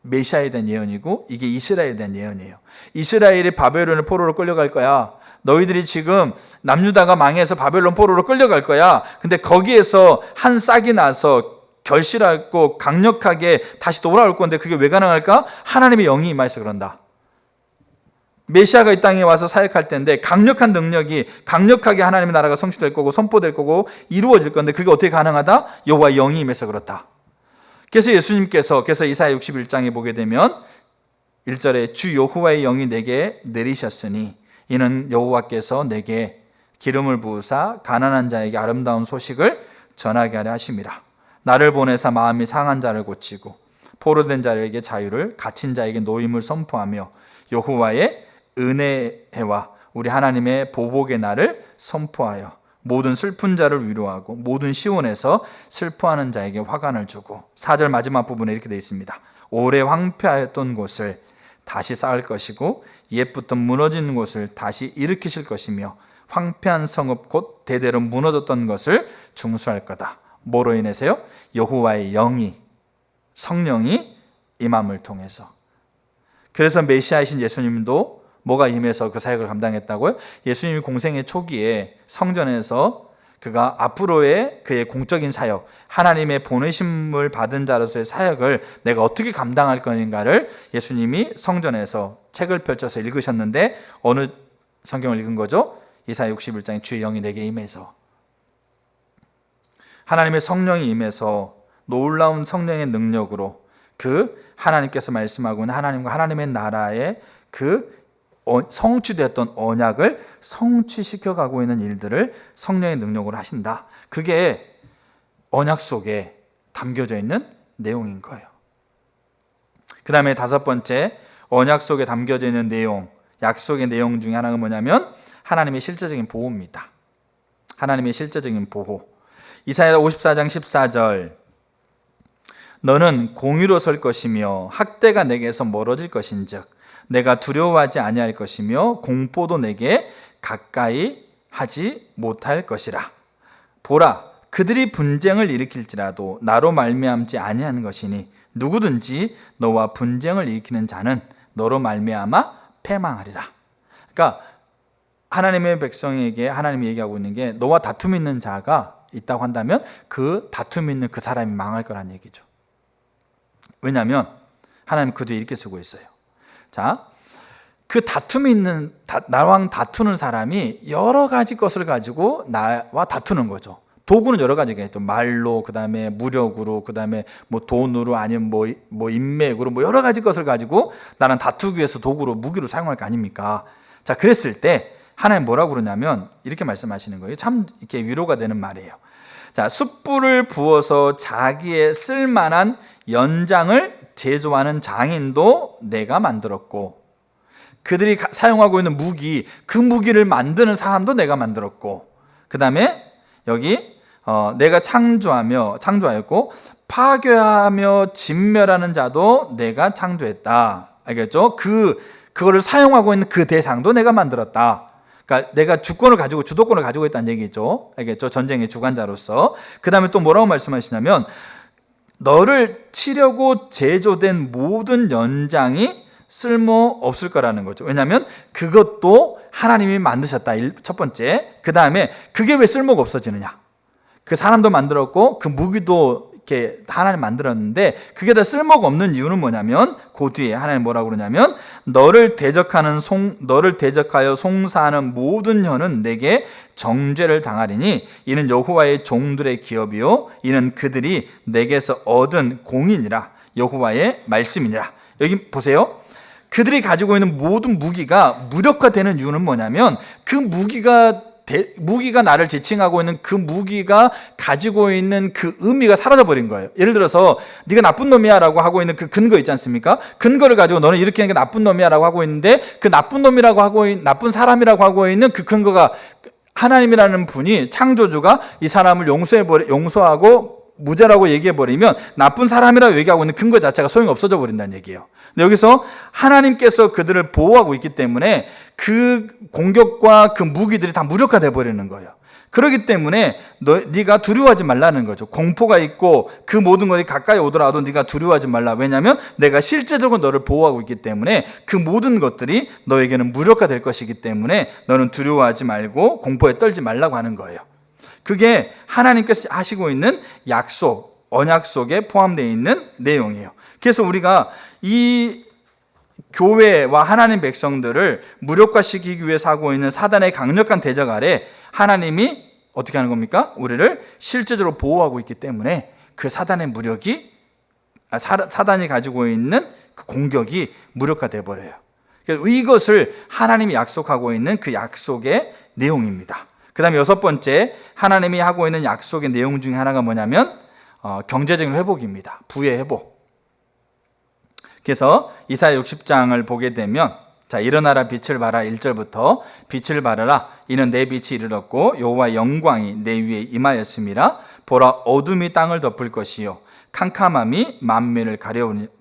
메시아에 대한 예언이고 이게 이스라엘에 대한 예언이에요. 이스라엘이 바벨론의 포로로 끌려갈 거야. 너희들이 지금 남유다가 망해서 바벨론 포로로 끌려갈 거야. 근데 거기에서 한 싹이 나서 결실하고 강력하게 다시 돌아올 건데 그게 왜 가능할까? 하나님의 영이 임하여서 그런다. 메시아가 이 땅에 와서 사역할 때인데 강력한 능력이 강력하게 하나님의 나라가 성취될 거고 선포될 거고 이루어질 건데 그게 어떻게 가능하다? 여호와의 영이 임해서 그렇다. 그래서 예수님께서 이사야 61장에 보게 되면 1절에 주 여호와의 영이 내게 내리셨으니 이는 여호와께서 내게 기름을 부으사 가난한 자에게 아름다운 소식을 전하게 하려 하심이라. 나를 보내사 마음이 상한 자를 고치고 포로된 자에게 자유를, 갇힌 자에게 노임을 선포하며 여호와의 은혜와 우리 하나님의 보복의 날을 선포하여 모든 슬픈 자를 위로하고 모든 시온에서 슬퍼하는 자에게 화관을 주고, 4절 마지막 부분에 이렇게 되어 있습니다. 오래 황폐하였던 곳을 다시 쌓을 것이고 옛부터 무너진 곳을 다시 일으키실 것이며 황폐한 성읍 곧 대대로 무너졌던 것을 중수할 거다. 뭐로 인해서요? 여호와의 영이, 성령이 임함을 통해서. 그래서 메시아이신 예수님도 뭐가 임해서 그 사역을 감당했다고요? 예수님이 공생의 초기에 성전에서 그가 앞으로의 그의 공적인 사역, 하나님의 보내심을 받은 자로서의 사역을 내가 어떻게 감당할 것인가를 예수님이 성전에서 책을 펼쳐서 읽으셨는데 어느 성경을 읽은 거죠? 이사야 61장에 주의 영이 내게 임해서, 하나님의 성령이 임해서 놀라운 성령의 능력으로 그 하나님께서 말씀하고 있는 하나님과 하나님의 나라의 그 성취되었던 언약을 성취시켜가고 있는 일들을 성령의 능력으로 하신다. 그게 언약 속에 담겨져 있는 내용인 거예요. 그 다음에 5번째, 언약 속에 담겨져 있는 내용, 약속의 내용 중에 하나가 뭐냐면 하나님의 실제적인 보호입니다. 하나님의 실제적인 보호. 이사야 54장 14절, 너는 공의로 설 것이며 학대가 내게서 멀어질 것인즉 내가 두려워하지 아니할 것이며 공포도 내게 가까이 하지 못할 것이라. 보라, 그들이 분쟁을 일으킬지라도 나로 말미암지 아니하는 것이니 누구든지 너와 분쟁을 일으키는 자는 너로 말미암아 패망하리라. 그러니까 하나님의 백성에게 하나님이 얘기하고 있는 게, 너와 다툼 있는 자가 있다고 한다면 그 다툼 있는 그 사람이 망할 거란 얘기죠. 왜냐하면 하나님 그 뒤에 이렇게 쓰고 있어요. 자, 그 다툼이 있는, 나랑 다투는 사람이 여러 가지 것을 가지고 나와 다투는 거죠. 도구는 여러 가지가 있죠. 말로, 그 다음에 무력으로, 그 다음에 뭐 돈으로, 아니면 뭐 인맥으로, 뭐 여러 가지 것을 가지고 나는 다투기 위해서 도구로, 무기로 사용할 거 아닙니까? 자, 그랬을 때 하나님 뭐라고 그러냐면 이렇게 말씀하시는 거예요. 참 이렇게 위로가 되는 말이에요. 자, 숯불을 부어서 자기의 쓸만한 연장을 제조하는 장인도 내가 만들었고, 그들이 사용하고 있는 무기, 그 무기를 만드는 사람도 내가 만들었고, 그 다음에 여기 내가 창조하였고 파괴하며 진멸하는 자도 내가 창조했다. 알겠죠? 그거를 사용하고 있는 그 대상도 내가 만들었다. 그러니까 내가 주권을 가지고, 주도권을 가지고 있다는 얘기죠. 알겠죠? 전쟁의 주관자로서. 그 다음에 또 뭐라고 말씀하시냐면, 너를 치려고 제조된 모든 연장이 쓸모 없을 거라는 거죠. 왜냐하면 그것도 하나님이 만드셨다. 첫 번째. 그 다음에 그게 왜 쓸모가 없어지느냐? 그 사람도 만들었고 그 무기도 이렇게 하나님 만들었는데 그게 다 쓸모가 없는 이유는 뭐냐면, 그 뒤에 하나님 뭐라고 그러냐면, 너를 대적하여 송사하는 모든 혀는 내게 정죄를 당하리니 이는 여호와의 종들의 기업이요 이는 그들이 내게서 얻은 공인이라. 여호와의 말씀이니라. 여기 보세요. 그들이 가지고 있는 모든 무기가 무력화되는 이유는 뭐냐면, 그 무기가 나를 지칭하고 있는 그 무기가 가지고 있는 그 의미가 사라져 버린 거예요. 예를 들어서 네가 나쁜 놈이야 라고 하고 있는 그 근거 있지 않습니까? 근거를 가지고 너는 이렇게 하는 게 나쁜 놈이야 라고 하고 있는데, 그 나쁜 놈이라고 하고 있는, 나쁜 사람이라고 하고 있는 그 근거가 하나님이라는 분이, 창조주가 이 사람을 용서하고 무죄라고 얘기해버리면 나쁜 사람이라고 얘기하고 있는 근거 자체가 소용이 없어져 버린다는 얘기예요. 근데 여기서 하나님께서 그들을 보호하고 있기 때문에 그 공격과 그 무기들이 다 무력화돼 버리는 거예요. 그렇기 때문에 네가 두려워하지 말라는 거죠. 공포가 있고 그 모든 것이 가까이 오더라도 네가 두려워하지 말라. 왜냐하면 내가 실제적으로 너를 보호하고 있기 때문에 그 모든 것들이 너에게는 무력화될 것이기 때문에 너는 두려워하지 말고 공포에 떨지 말라고 하는 거예요. 그게 하나님께서 하시고 있는 약속, 언약 속에 포함되어 있는 내용이에요. 그래서 우리가 이 교회와 하나님 백성들을 무력화시키기 위해서 하고 있는 사단의 강력한 대적 아래 하나님이 어떻게 하는 겁니까? 우리를 실제적으로 보호하고 있기 때문에 그 사단의 무력이, 사단이 가지고 있는 그 공격이 무력화돼 버려요. 그래서 이것을 하나님이 약속하고 있는 그 약속의 내용입니다. 그 다음에 여섯 번째, 하나님이 하고 있는 약속의 내용 중에 하나가 뭐냐면 경제적인 회복입니다. 부의 회복. 그래서 이사야 60장을 보게 되면, 자, 일어나라 빛을 발하 1절부터 빛을 발하라 이는 내 빛이 이르렀고 여호와의 영광이 내 위에 임하였음이라. 보라, 어둠이 땅을 덮을 것이요 캄캄함이 만민을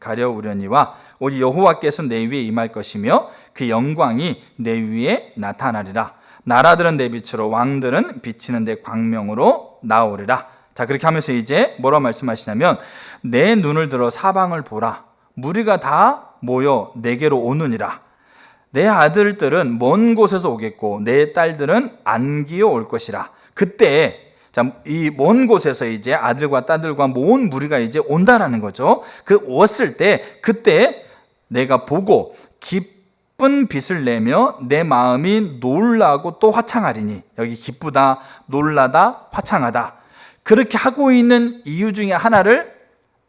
가려우려니와 오직 여호와께서 내 위에 임할 것이며 그 영광이 내 위에 나타나리라. 나라들은 내 빛으로, 왕들은 비치는 내 광명으로 나오리라. 자, 그렇게 하면서 이제 뭐라고 말씀하시냐면, 내 눈을 들어 사방을 보라. 무리가 다 모여 내게로 오느니라. 내 아들들은 먼 곳에서 오겠고 내 딸들은 안기어 올 것이라. 그때, 자, 이 먼 곳에서 이제 아들과 딸들과 모은 무리가 이제 온다라는 거죠. 그 왔을 때, 그때 내가 보고 기쁜 빛을 내며 내 마음이 놀라고 또 화창하리니. 여기 기쁘다, 놀라다, 화창하다. 그렇게 하고 있는 이유 중에 하나를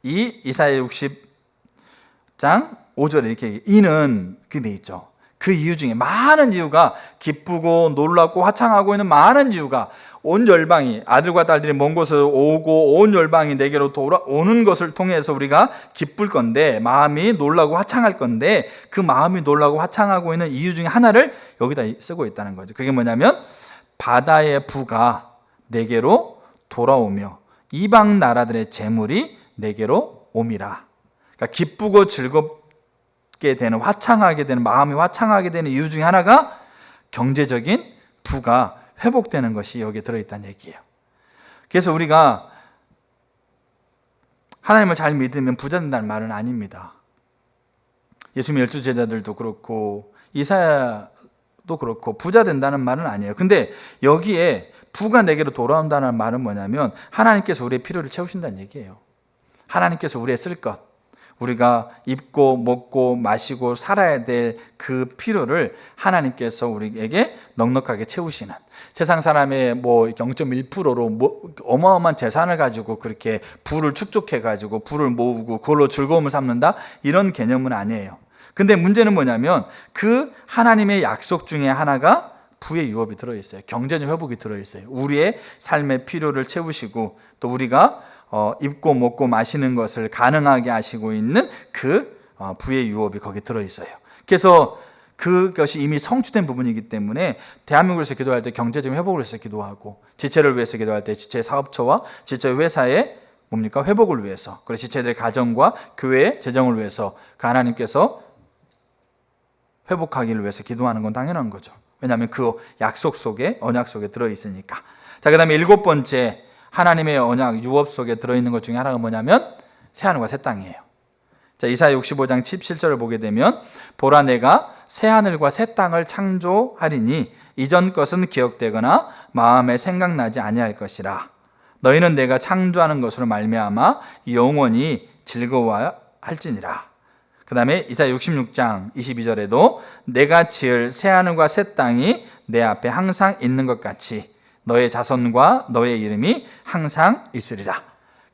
이 이사야 60장 5절에 이렇게 이는 그게 돼 있죠. 그 이유 중에 많은 이유가, 기쁘고 놀랍고 화창하고 있는 많은 이유가, 온 열방이, 아들과 딸들이 먼 곳에서 오고 온 열방이 내게로 돌아오는 것을 통해서 우리가 기쁠 건데, 마음이 놀라고 화창할 건데, 그 마음이 놀라고 화창하고 있는 이유 중에 하나를 여기다 쓰고 있다는 거죠. 그게 뭐냐면 바다의 부가 내게로 돌아오며 이방 나라들의 재물이 내게로 옴이라. 그러니까 기쁘고 되는, 화창하게 되는, 마음이 화창하게 되는 이유 중에 하나가 경제적인 부가 회복되는 것이 여기에 들어있다는 얘기예요. 그래서 우리가 하나님을 잘 믿으면 부자 된다는 말은 아닙니다. 예수님의 12제자들도 그렇고 이사야도 그렇고 부자 된다는 말은 아니에요. 근데 여기에 부가 내게로 돌아온다는 말은 뭐냐면 하나님께서 우리의 필요를 채우신다는 얘기예요. 하나님께서 우리의 쓸 것, 우리가 입고 먹고 마시고 살아야 될 그 필요를 하나님께서 우리에게 넉넉하게 채우시는, 세상 사람의 뭐 0.1%로 뭐 어마어마한 재산을 가지고 그렇게 부를 축적해 가지고 부를 모으고 그걸로 즐거움을 삼는다, 이런 개념은 아니에요. 근데 문제는 뭐냐면 그 하나님의 약속 중에 하나가 부의 유업이 들어있어요. 경제적 회복이 들어있어요. 우리의 삶의 필요를 채우시고 또 우리가 입고 먹고 마시는 것을 가능하게 하시고 있는 그 부의 유업이 거기에 들어있어요. 그래서 그것이 이미 성취된 부분이기 때문에 대한민국에서 기도할 때 경제적 회복을 위해서 기도하고, 지체를 위해서 기도할 때 지체 사업처와 지체 회사의 뭡니까? 회복을 위해서, 그리고 지체들의 가정과 교회의 재정을 위해서 그 하나님께서 회복하기를 위해서 기도하는 건 당연한 거죠. 왜냐하면 그 약속 속에, 언약 속에 들어있으니까. 자, 그 다음에 7번째 하나님의 언약 유업 속에 들어있는 것 중에 하나가 뭐냐면 새하늘과 새 땅이에요. 자, 이사야 65장 17절을 보게 되면 보라, 내가 새하늘과 새 땅을 창조하리니 이전 것은 기억되거나 마음에 생각나지 아니할 것이라. 너희는 내가 창조하는 것으로 말미암아 영원히 즐거워할지니라. 그 다음에 이사야 66장 22절에도 내가 지을 새하늘과 새 땅이 내 앞에 항상 있는 것 같이 너의 자손과 너의 이름이 항상 있으리라.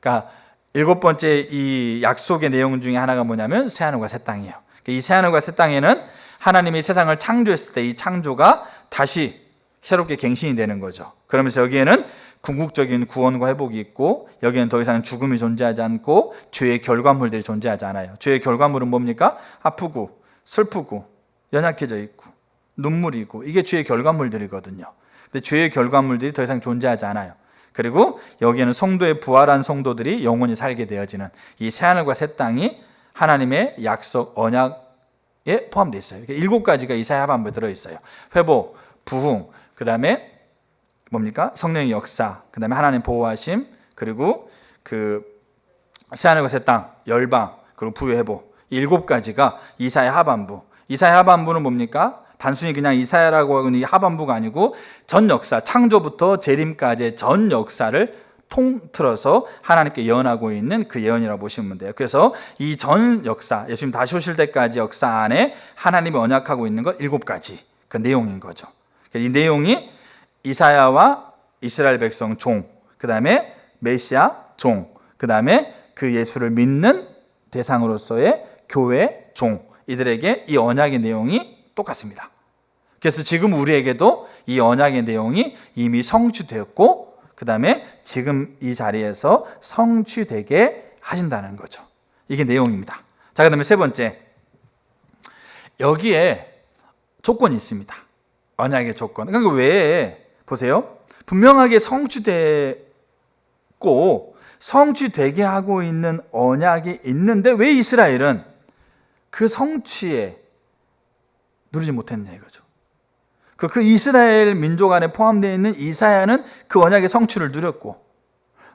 그러니까 7번째 이 약속의 내용 중에 하나가 뭐냐면 새하늘과 새 땅이에요. 이 새하늘과 새 땅에는 하나님이 세상을 창조했을 때 이 창조가 다시 새롭게 갱신이 되는 거죠. 그러면서 여기에는 궁극적인 구원과 회복이 있고, 여기에는 더 이상 죽음이 존재하지 않고 죄의 결과물들이 존재하지 않아요. 죄의 결과물은 뭡니까? 아프고 슬프고 연약해져 있고 눈물이고, 이게 죄의 결과물들이거든요. 근데 죄의 결과물들이 더 이상 존재하지 않아요. 그리고 여기에는 성도의 부활한 성도들이 영원히 살게 되어지는 이 새하늘과 새 땅이 하나님의 약속 언약에 포함되어 있어요. 7가지가 이사야 하반부에 들어있어요. 회복, 부흥, 그 다음에 뭡니까? 성령의 역사, 그 다음에 하나님 보호하심, 그리고 그 새하늘과 새 땅, 열방, 그리고 부의 회복. 7가지가 이사야 하반부. 이사야 하반부는 뭡니까? 단순히 그냥 이사야라고 하는 이 하반부가 아니고 전 역사, 창조부터 재림까지의 전 역사를 통틀어서 하나님께 예언하고 있는 그 예언이라고 보시면 돼요. 그래서 이 전 역사, 예수님 다시 오실 때까지 역사 안에 하나님이 언약하고 있는 것 7가지 그 내용인 거죠. 이 내용이 이사야와 이스라엘 백성 종, 그 다음에 메시아 종, 그 다음에 그 예수를 믿는 대상으로서의 교회 종, 이들에게 이 언약의 내용이 똑같습니다. 그래서 지금 우리에게도 이 언약의 내용이 이미 성취되었고, 그 다음에 지금 이 자리에서 성취되게 하신다는 거죠. 이게 내용입니다. 자, 그 다음에 3번째, 여기에 조건이 있습니다. 언약의 조건. 그러니까 왜 보세요. 분명하게 성취되고 성취되게 하고 있는 언약이 있는데 왜 이스라엘은 그 성취에 누리지 못했냐 이거죠. 그 이스라엘 민족 안에 포함되어 있는 이사야는 그 언약의 성취를 누렸고,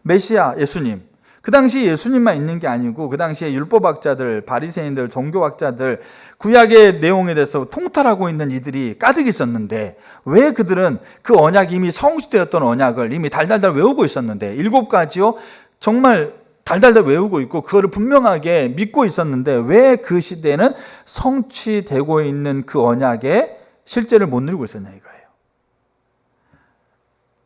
메시아 예수님, 그 당시 예수님만 있는 게 아니고 그 당시에 율법학자들, 바리새인들, 종교학자들, 구약의 내용에 대해서 통달하고 있는 이들이 가득 있었는데 왜 그들은 그 언약이 이미 성취되었던 언약을 이미 달달달 외우고 있었는데, 7가지요 정말 달달달 외우고 있고 그거를 분명하게 믿고 있었는데 왜 그 시대에는 성취되고 있는 그 언약의 실제를 못 누리고 있었냐 이거예요.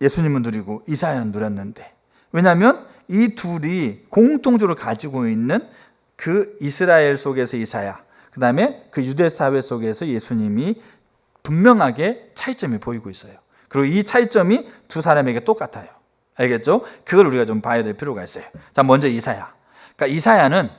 예수님은 누리고 이사야는 누렸는데, 왜냐하면 이 둘이 공통적으로 가지고 있는 그 이스라엘 속에서 이사야, 그 다음에 그 유대 사회 속에서 예수님이 분명하게 차이점이 보이고 있어요. 그리고 이 차이점이 두 사람에게 똑같아요. 알겠죠? 그걸 우리가 좀 봐야 될 필요가 있어요. 자, 먼저 이사야. 그러니까 이사야는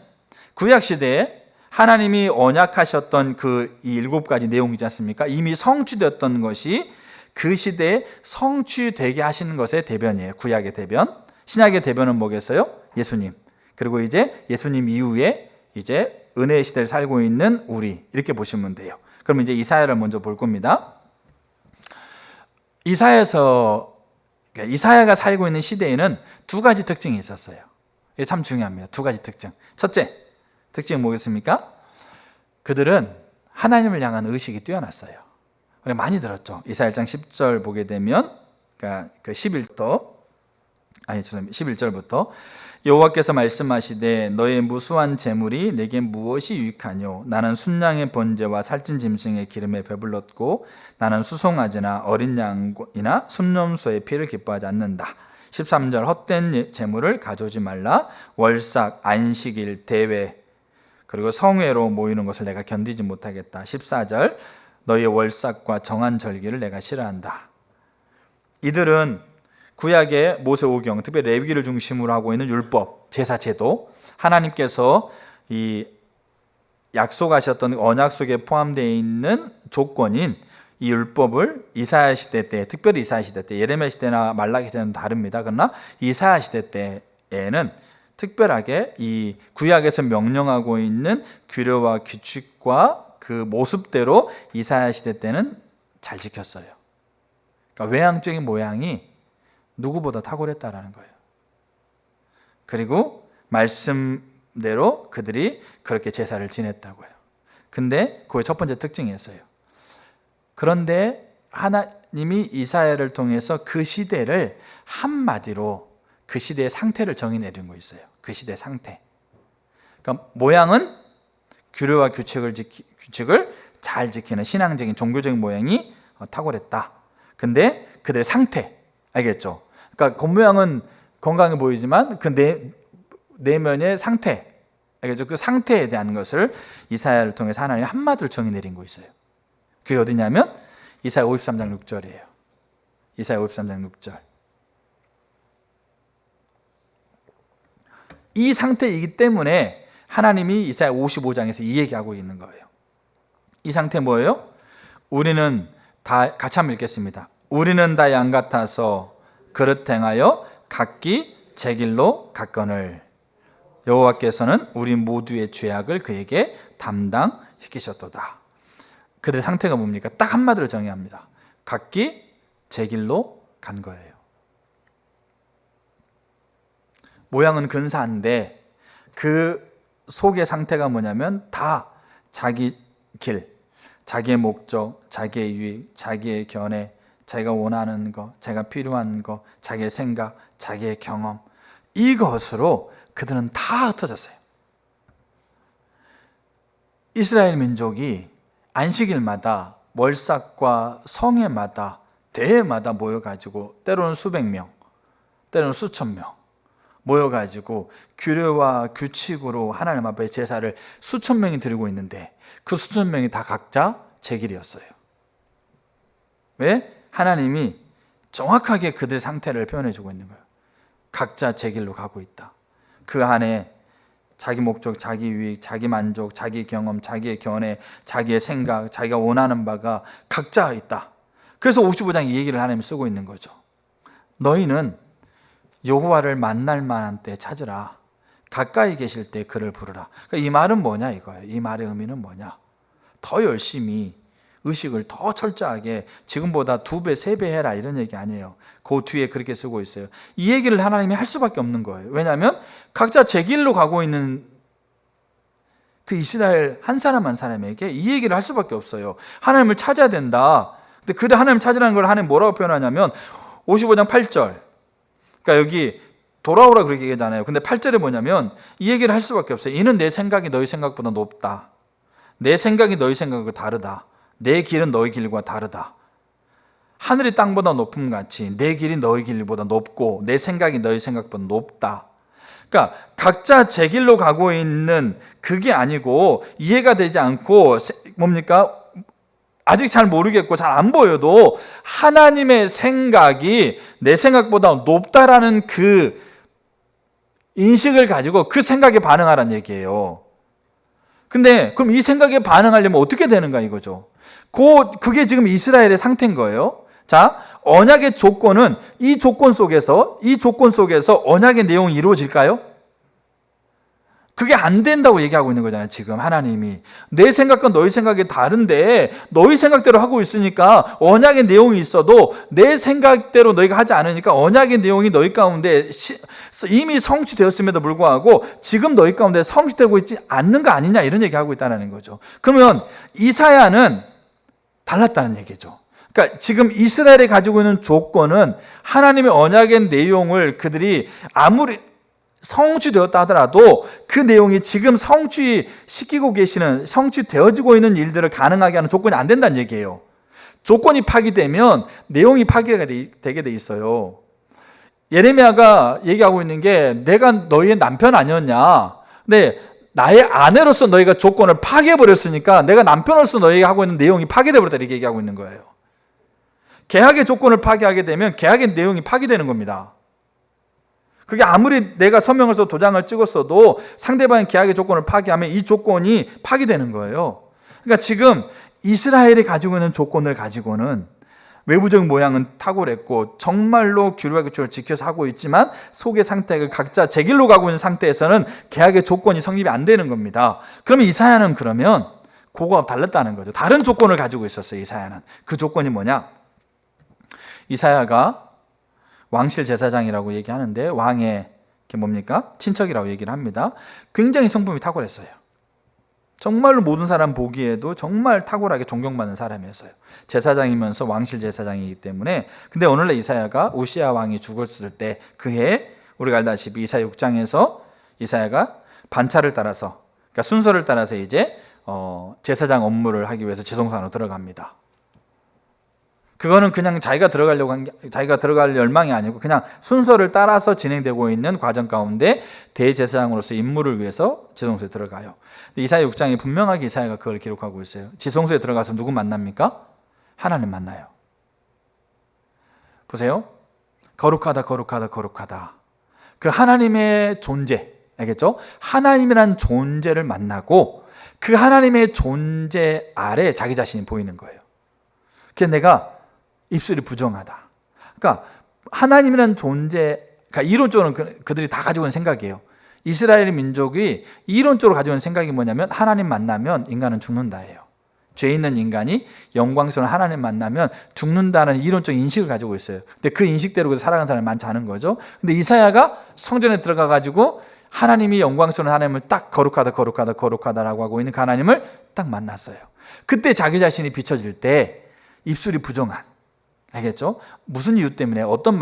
구약 시대에 하나님이 언약하셨던 그 이 7가지 내용이지 않습니까? 이미 성취되었던 것이 그 시대에 성취되게 하시는 것의 대변이에요. 구약의 대변. 신약의 대변은 뭐겠어요? 예수님. 그리고 이제 예수님 이후에 이제 은혜의 시대를 살고 있는 우리, 이렇게 보시면 돼요. 그럼 이제 이사야를 먼저 볼 겁니다. 이사야가 살고 있는 시대에는 두 가지 특징이 있었어요. 이게 참 중요합니다. 두 가지 특징. 첫째, 특징은 뭐겠습니까? 그들은 하나님을 향한 의식이 뛰어났어요. 우리 많이 들었죠. 이사야 1장 10절 보게 되면, 그러니까 그 11절부터 여호와께서 말씀하시되 너의 무수한 재물이 내게 무엇이 유익하뇨? 나는 순양의 번제와 살찐 짐승의 기름에 배불렀고 나는 수송아지나 어린 양이나 순염소의 피를 기뻐하지 않는다. 13절 헛된 재물을 가져오지 말라. 월삭, 안식일, 대회, 그리고 성회로 모이는 것을 내가 견디지 못하겠다. 14절 너의 월삭과 정한 절기를 내가 싫어한다. 이들은 구약의 모세오경, 특별히 레위기를 중심으로 하고 있는 율법, 제사 제도, 하나님께서 이 약속하셨던 언약 속에 포함되어 있는 조건인 이 율법을 이사야 시대 때, 특별히 이사야 시대 때, 예레미야 시대나 말라기 시대는 다릅니다. 그러나 이사야 시대 때에는 특별하게 이 구약에서 명령하고 있는 규례와 규칙과 그 모습대로 이사야 시대 때는 잘 지켰어요. 그러니까 외향적인 모양이 누구보다 탁월했다라는 거예요. 그리고 말씀대로 그들이 그렇게 제사를 지냈다고요. 근데 그의 첫 번째 특징이었어요. 그런데 하나님이 이사야를 통해서 그 시대를 한마디로 그 시대의 상태를 정의 내린 거 있어요. 그 시대의 상태. 그러니까 모양은 규례와 규칙을 잘 지키는 신앙적인 종교적인 모양이 탁월했다. 근데 그들의 상태, 알겠죠? 그러니까 겉모양은 건강해 보이지만 그 내면의 상태, 알겠죠? 그 상태에 대한 것을 이사야를 통해서 하나님이 한마디로 정의 내린 거 있어요. 그게 어디냐면 이사야 53장 6절이에요. 이사야 53장 6절. 이 상태이기 때문에 하나님이 이사야 55장에서 이 얘기하고 있는 거예요. 이 상태 뭐예요? 우리는 다 같이 한번 읽겠습니다. 우리는 다 양 같아서 그릇 행하여 각기 제 길로 갔거늘 여호와께서는 우리 모두의 죄악을 그에게 담당시키셨도다. 그들의 상태가 뭡니까? 딱 한마디로 정의합니다. 각기 제 길로 간 거예요. 모양은 근사한데 그 속의 상태가 뭐냐면 다 자기 길, 자기의 목적, 자기의 유익, 자기의 견해, 자기가 원하는 거, 자기가 필요한 거, 자기의 생각, 자기의 경험, 이것으로 그들은 다 흩어졌어요. 이스라엘 민족이 안식일마다 월삭과 성회마다 대회마다 모여가지고 때로는 수백 명, 때로는 수천 명 모여가지고 규례와 규칙으로 하나님 앞에 제사를 수천 명이 드리고 있는데 그 수천 명이 다 각자 제 길이었어요. 왜? 하나님이 정확하게 그들 상태를 표현해 주고 있는 거예요. 각자 제 길로 가고 있다. 그 안에 자기 목적, 자기 유익, 자기 만족, 자기 경험, 자기의 견해, 자기의 생각, 자기가 원하는 바가 각자 있다. 그래서 55장 이 얘기를 하나님이 쓰고 있는 거죠. 너희는 여호와를 만날 만한 때 찾으라. 가까이 계실 때 그를 부르라. 그러니까 이 말은 뭐냐 이거예요. 이 말의 의미는 뭐냐? 더 열심히 의식을 더 철저하게 지금보다 2배, 3배 해라 이런 얘기 아니에요. 그 뒤에 그렇게 쓰고 있어요. 이 얘기를 하나님이 할 수밖에 없는 거예요. 왜냐하면 각자 제 길로 가고 있는 그 이스라엘 한 사람 한 사람에게 이 얘기를 할 수밖에 없어요. 하나님을 찾아야 된다. 근데 그래 하나님 찾으라는 걸 하나님 뭐라고 표현하냐면 55장 8절. 그러니까 여기 돌아오라 그렇게 얘기하잖아요. 근데 8절에 뭐냐면 이 얘기를 할 수밖에 없어요. 이는 내 생각이 너희 생각보다 높다. 내 생각이 너희 생각과 다르다. 내 길은 너희 길과 다르다. 하늘이 땅보다 높음 같이 내 길이 너희 길보다 높고 내 생각이 너희 생각보다 높다. 그러니까 각자 제 길로 가고 있는 그게 아니고 이해가 되지 않고 뭡니까? 아직 잘 모르겠고 잘 안 보여도 하나님의 생각이 내 생각보다 높다라는 그 인식을 가지고 그 생각에 반응하라는 얘기예요. 근데 그럼 이 생각에 반응하려면 어떻게 되는가 이거죠. 그게 지금 이스라엘의 상태인 거예요. 자, 언약의 조건은 이 조건 속에서 언약의 내용이 이루어질까요? 그게 안 된다고 얘기하고 있는 거잖아요. 지금 하나님이 내 생각과 너희 생각이 다른데 너희 생각대로 하고 있으니까 언약의 내용이 있어도 내 생각대로 너희가 하지 않으니까 언약의 내용이 너희 가운데 이미 성취되었음에도 불구하고 지금 너희 가운데 성취되고 있지 않는 거 아니냐, 이런 얘기하고 있다는 거죠. 그러면 이사야는 달랐다는 얘기죠. 그러니까 지금 이스라엘이 가지고 있는 조건은 하나님의 언약의 내용을 그들이 아무리 성취되었다 하더라도 그 내용이 지금 성취시키고 계시는, 성취되어지고 있는 일들을 가능하게 하는 조건이 안 된다는 얘기예요. 조건이 파기되면 내용이 파기가 되게 돼 있어요. 예레미야가 얘기하고 있는 게 내가 너희의 남편 아니었냐, 근데 나의 아내로서 너희가 조건을 파괴해버렸으니까 내가 남편으로서 너희가 하고 있는 내용이 파괴돼 버렸다, 이렇게 얘기하고 있는 거예요. 계약의 조건을 파괴하게 되면 계약의 내용이 파괴되는 겁니다. 그게 아무리 내가 서명을 써 도장을 찍었어도 상대방의 계약의 조건을 파기하면 이 조건이 파기되는 거예요. 그러니까 지금 이스라엘이 가지고 있는 조건을 가지고는 외부적 모양은 탁월했고 정말로 규율과 규칙을 지켜서 하고 있지만 속의 상태가 각자 제 길로 가고 있는 상태에서는 계약의 조건이 성립이 안 되는 겁니다. 그러면 이사야는 그러면 그거와 달랐다는 거죠. 다른 조건을 가지고 있었어요. 이사야는. 그 조건이 뭐냐? 이사야가 왕실 제사장이라고 얘기하는데 왕의 뭡니까? 친척이라고 얘기를 합니다. 굉장히 성품이 탁월했어요. 정말로 모든 사람 보기에도 정말 탁월하게 존경받는 사람이었어요. 제사장이면서 왕실 제사장이기 때문에. 근데 오늘날 이사야가 우시야 왕이 죽었을 때 그 해에 우리가 알다시피 이사야 6장에서 이사야가 반차를 따라서, 그러니까 순서를 따라서 이제 제사장 업무를 하기 위해서 지성소로 들어갑니다. 그거는 그냥 자기가 들어갈 열망이 아니고 그냥 순서를 따라서 진행되고 있는 과정 가운데 대제사장으로서 임무를 위해서 지성소에 들어가요. 이사야 6장에 분명하게 이사야가 그걸 기록하고 있어요. 지성소에 들어가서 누구 만납니까? 하나님 만나요. 보세요. 거룩하다, 거룩하다, 거룩하다. 그 하나님의 존재, 알겠죠? 하나님이란 존재를 만나고 그 하나님의 존재 아래 자기 자신이 보이는 거예요. 그래서 내가 입술이 부정하다. 그러니까 하나님이라는 존재, 그러니까 이론적으로는 그들이 다 가지고 있는 생각이에요. 이스라엘 민족이 이론적으로 가지고 있는 생각이 뭐냐면 하나님 만나면 인간은 죽는다예요. 죄 있는 인간이 영광스러운 하나님 만나면 죽는다는 이론적인 인식을 가지고 있어요. 근데 그 인식대로 살아가는 사람이 많지 않은 거죠. 근데 이사야가 성전에 들어가 가지고 하나님이 영광스러운 하나님을 딱 거룩하다, 거룩하다, 거룩하다라고 하고 있는 그 하나님을 딱 만났어요. 그때 자기 자신이 비춰질 때 입술이 부정한, 알겠죠? 무슨 이유 때문에, 어떤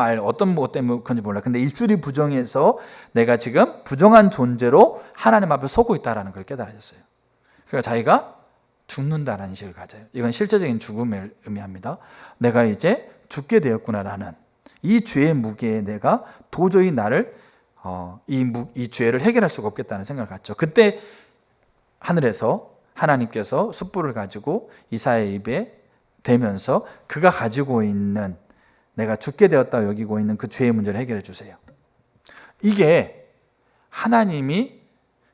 뭐 때문에 그런지 몰라. 근데 입술이 부정해서 내가 지금 부정한 존재로 하나님 앞에 서고 있다는 걸 깨달아졌어요. 그러니까 자기가 죽는다는 인식을 가져요. 이건 실제적인 죽음을 의미합니다. 내가 이제 죽게 되었구나라는 이 죄의 무게에 내가 도저히 나를 이 죄를 해결할 수가 없겠다는 생각을 갖죠. 그때 하늘에서 하나님께서 숯불을 가지고 이사야의 입에 되면서 그가 가지고 있는, 내가 죽게 되었다 여기고 있는 그 죄의 문제를 해결해 주세요. 이게 하나님이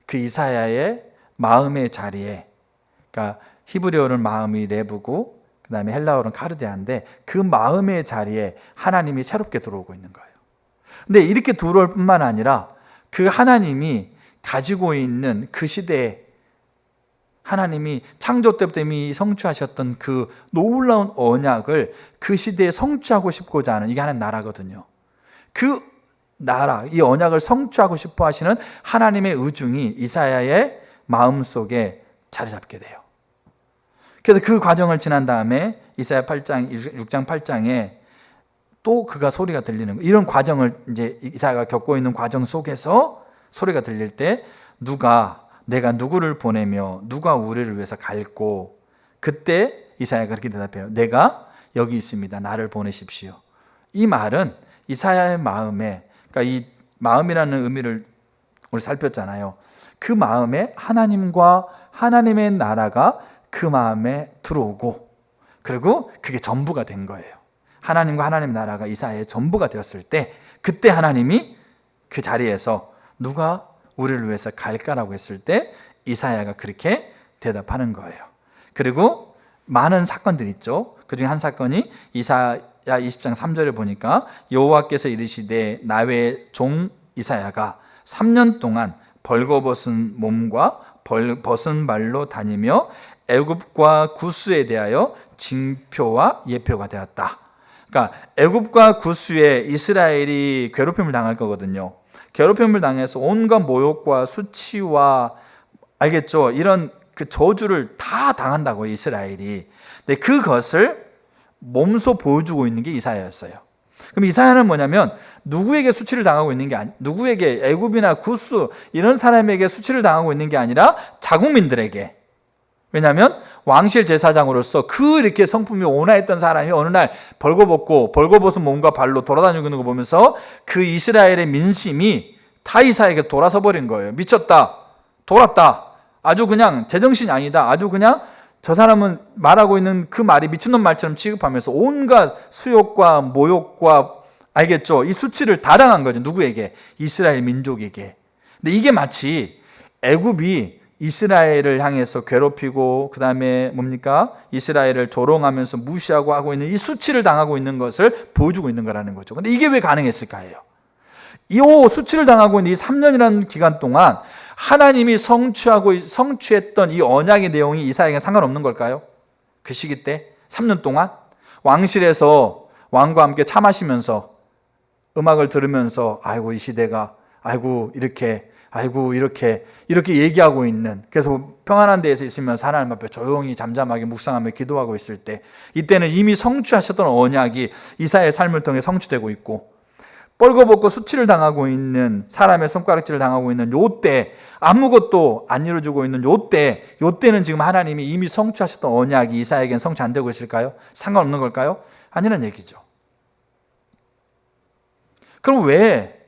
그 이사야의 마음의 자리에, 그러니까 히브리어는 마음이 레브고 그 다음에 헬라어는 카르데아인데 그 마음의 자리에 하나님이 새롭게 들어오고 있는 거예요. 근데 이렇게 들어올 뿐만 아니라 그 하나님이 가지고 있는 그 시대에 하나님이 창조 때부터 이미 성취하셨던 그 놀라운 언약을 그 시대에 성취하고 싶고자 하는, 이게 하나님 나라거든요. 그 나라, 이 언약을 성취하고 싶어 하시는 하나님의 의중이 이사야의 마음속에 자리 잡게 돼요. 그래서 그 과정을 지난 다음에 이사야 8장, 6장 8장에 또 그가 소리가 들리는 거예요. 이런 과정을 이제 이사야가 겪고 있는 과정 속에서 소리가 들릴 때 내가 누구를 보내며 누가 우리를 위해서 갈고, 그때 이사야가 그렇게 대답해요. 내가 여기 있습니다. 나를 보내십시오. 이 말은 이사야의 마음에, 그러니까 이 마음이라는 의미를 우리 살폈잖아요. 그 마음에 하나님과 하나님의 나라가 그 마음에 들어오고, 그리고 그게 전부가 된 거예요. 하나님과 하나님의 나라가 이사야의 전부가 되었을 때, 그때 하나님이 그 자리에서 누가 우리를 위해서 갈까라고 했을 때 이사야가 그렇게 대답하는 거예요. 그리고 많은 사건들이 있죠. 그중에 한 사건이 이사야 20장 3절에 보니까 여호와께서 이르시되 나의 종 이사야가 3년 동안 벌거벗은 몸과 벗은 발로 다니며 애굽과 구스에 대하여 징표와 예표가 되었다. 그러니까 애굽과 구스에 이스라엘이 괴롭힘을 당할 거거든요. 괴롭힘을 당해서 온갖 모욕과 수치와 알겠죠? 이런 그 저주를 다 당한다고 이스라엘이. 근데 그것을 몸소 보여주고 있는 게 이사야였어요. 그럼 이사야는 뭐냐면 누구에게 수치를 당하고 있는 게 누구에게 애굽이나 구스 이런 사람에게 수치를 당하고 있는 게 아니라 자국민들에게. 왜냐하면 왕실 제사장으로서 그 이렇게 성품이 온화했던 사람이 어느 날 벌거벗은 몸과 발로 돌아다니고 있는 거 보면서 그 이스라엘의 민심이 다 이사야에게 돌아서 버린 거예요. 미쳤다, 돌았다, 아주 그냥 제정신이 아니다, 아주 그냥 저 사람은 말하고 있는 그 말이 미친놈 말처럼 취급하면서 온갖 수욕과 모욕과 알겠죠? 이 수치를 다 당한 거죠. 누구에게? 이스라엘 민족에게. 근데 이게 마치 애굽이 이스라엘을 향해서 괴롭히고 그 다음에 뭡니까? 이스라엘을 조롱하면서 무시하고 하고 있는 이 수치를 당하고 있는 것을 보여주고 있는 거라는 거죠. 근데 이게 왜 가능했을까요? 이 수치를 당하고 있는 이 3년이라는 기간 동안 하나님이 성취했던 이 언약의 내용이 이사야에게 상관없는 걸까요? 그 시기 때 3년 동안 왕실에서 왕과 함께 차 마시면서 음악을 들으면서 아이고 이 시대가 아이고 이렇게 얘기하고 있는, 그래서 평안한 데에서 있으면서 하나님 앞에 조용히 잠잠하게 묵상하며 기도하고 있을 때, 이때는 이미 성취하셨던 언약이 이사야의 삶을 통해 성취되고 있고, 뻘거벗고 수치를 당하고 있는 사람의 손가락질을 당하고 있는 요때, 아무것도 안 이루어지고 있는 요때는 지금 하나님이 이미 성취하셨던 언약이 이사야에게는 성취 안 되고 있을까요? 상관없는 걸까요? 아니라는 얘기죠. 그럼 왜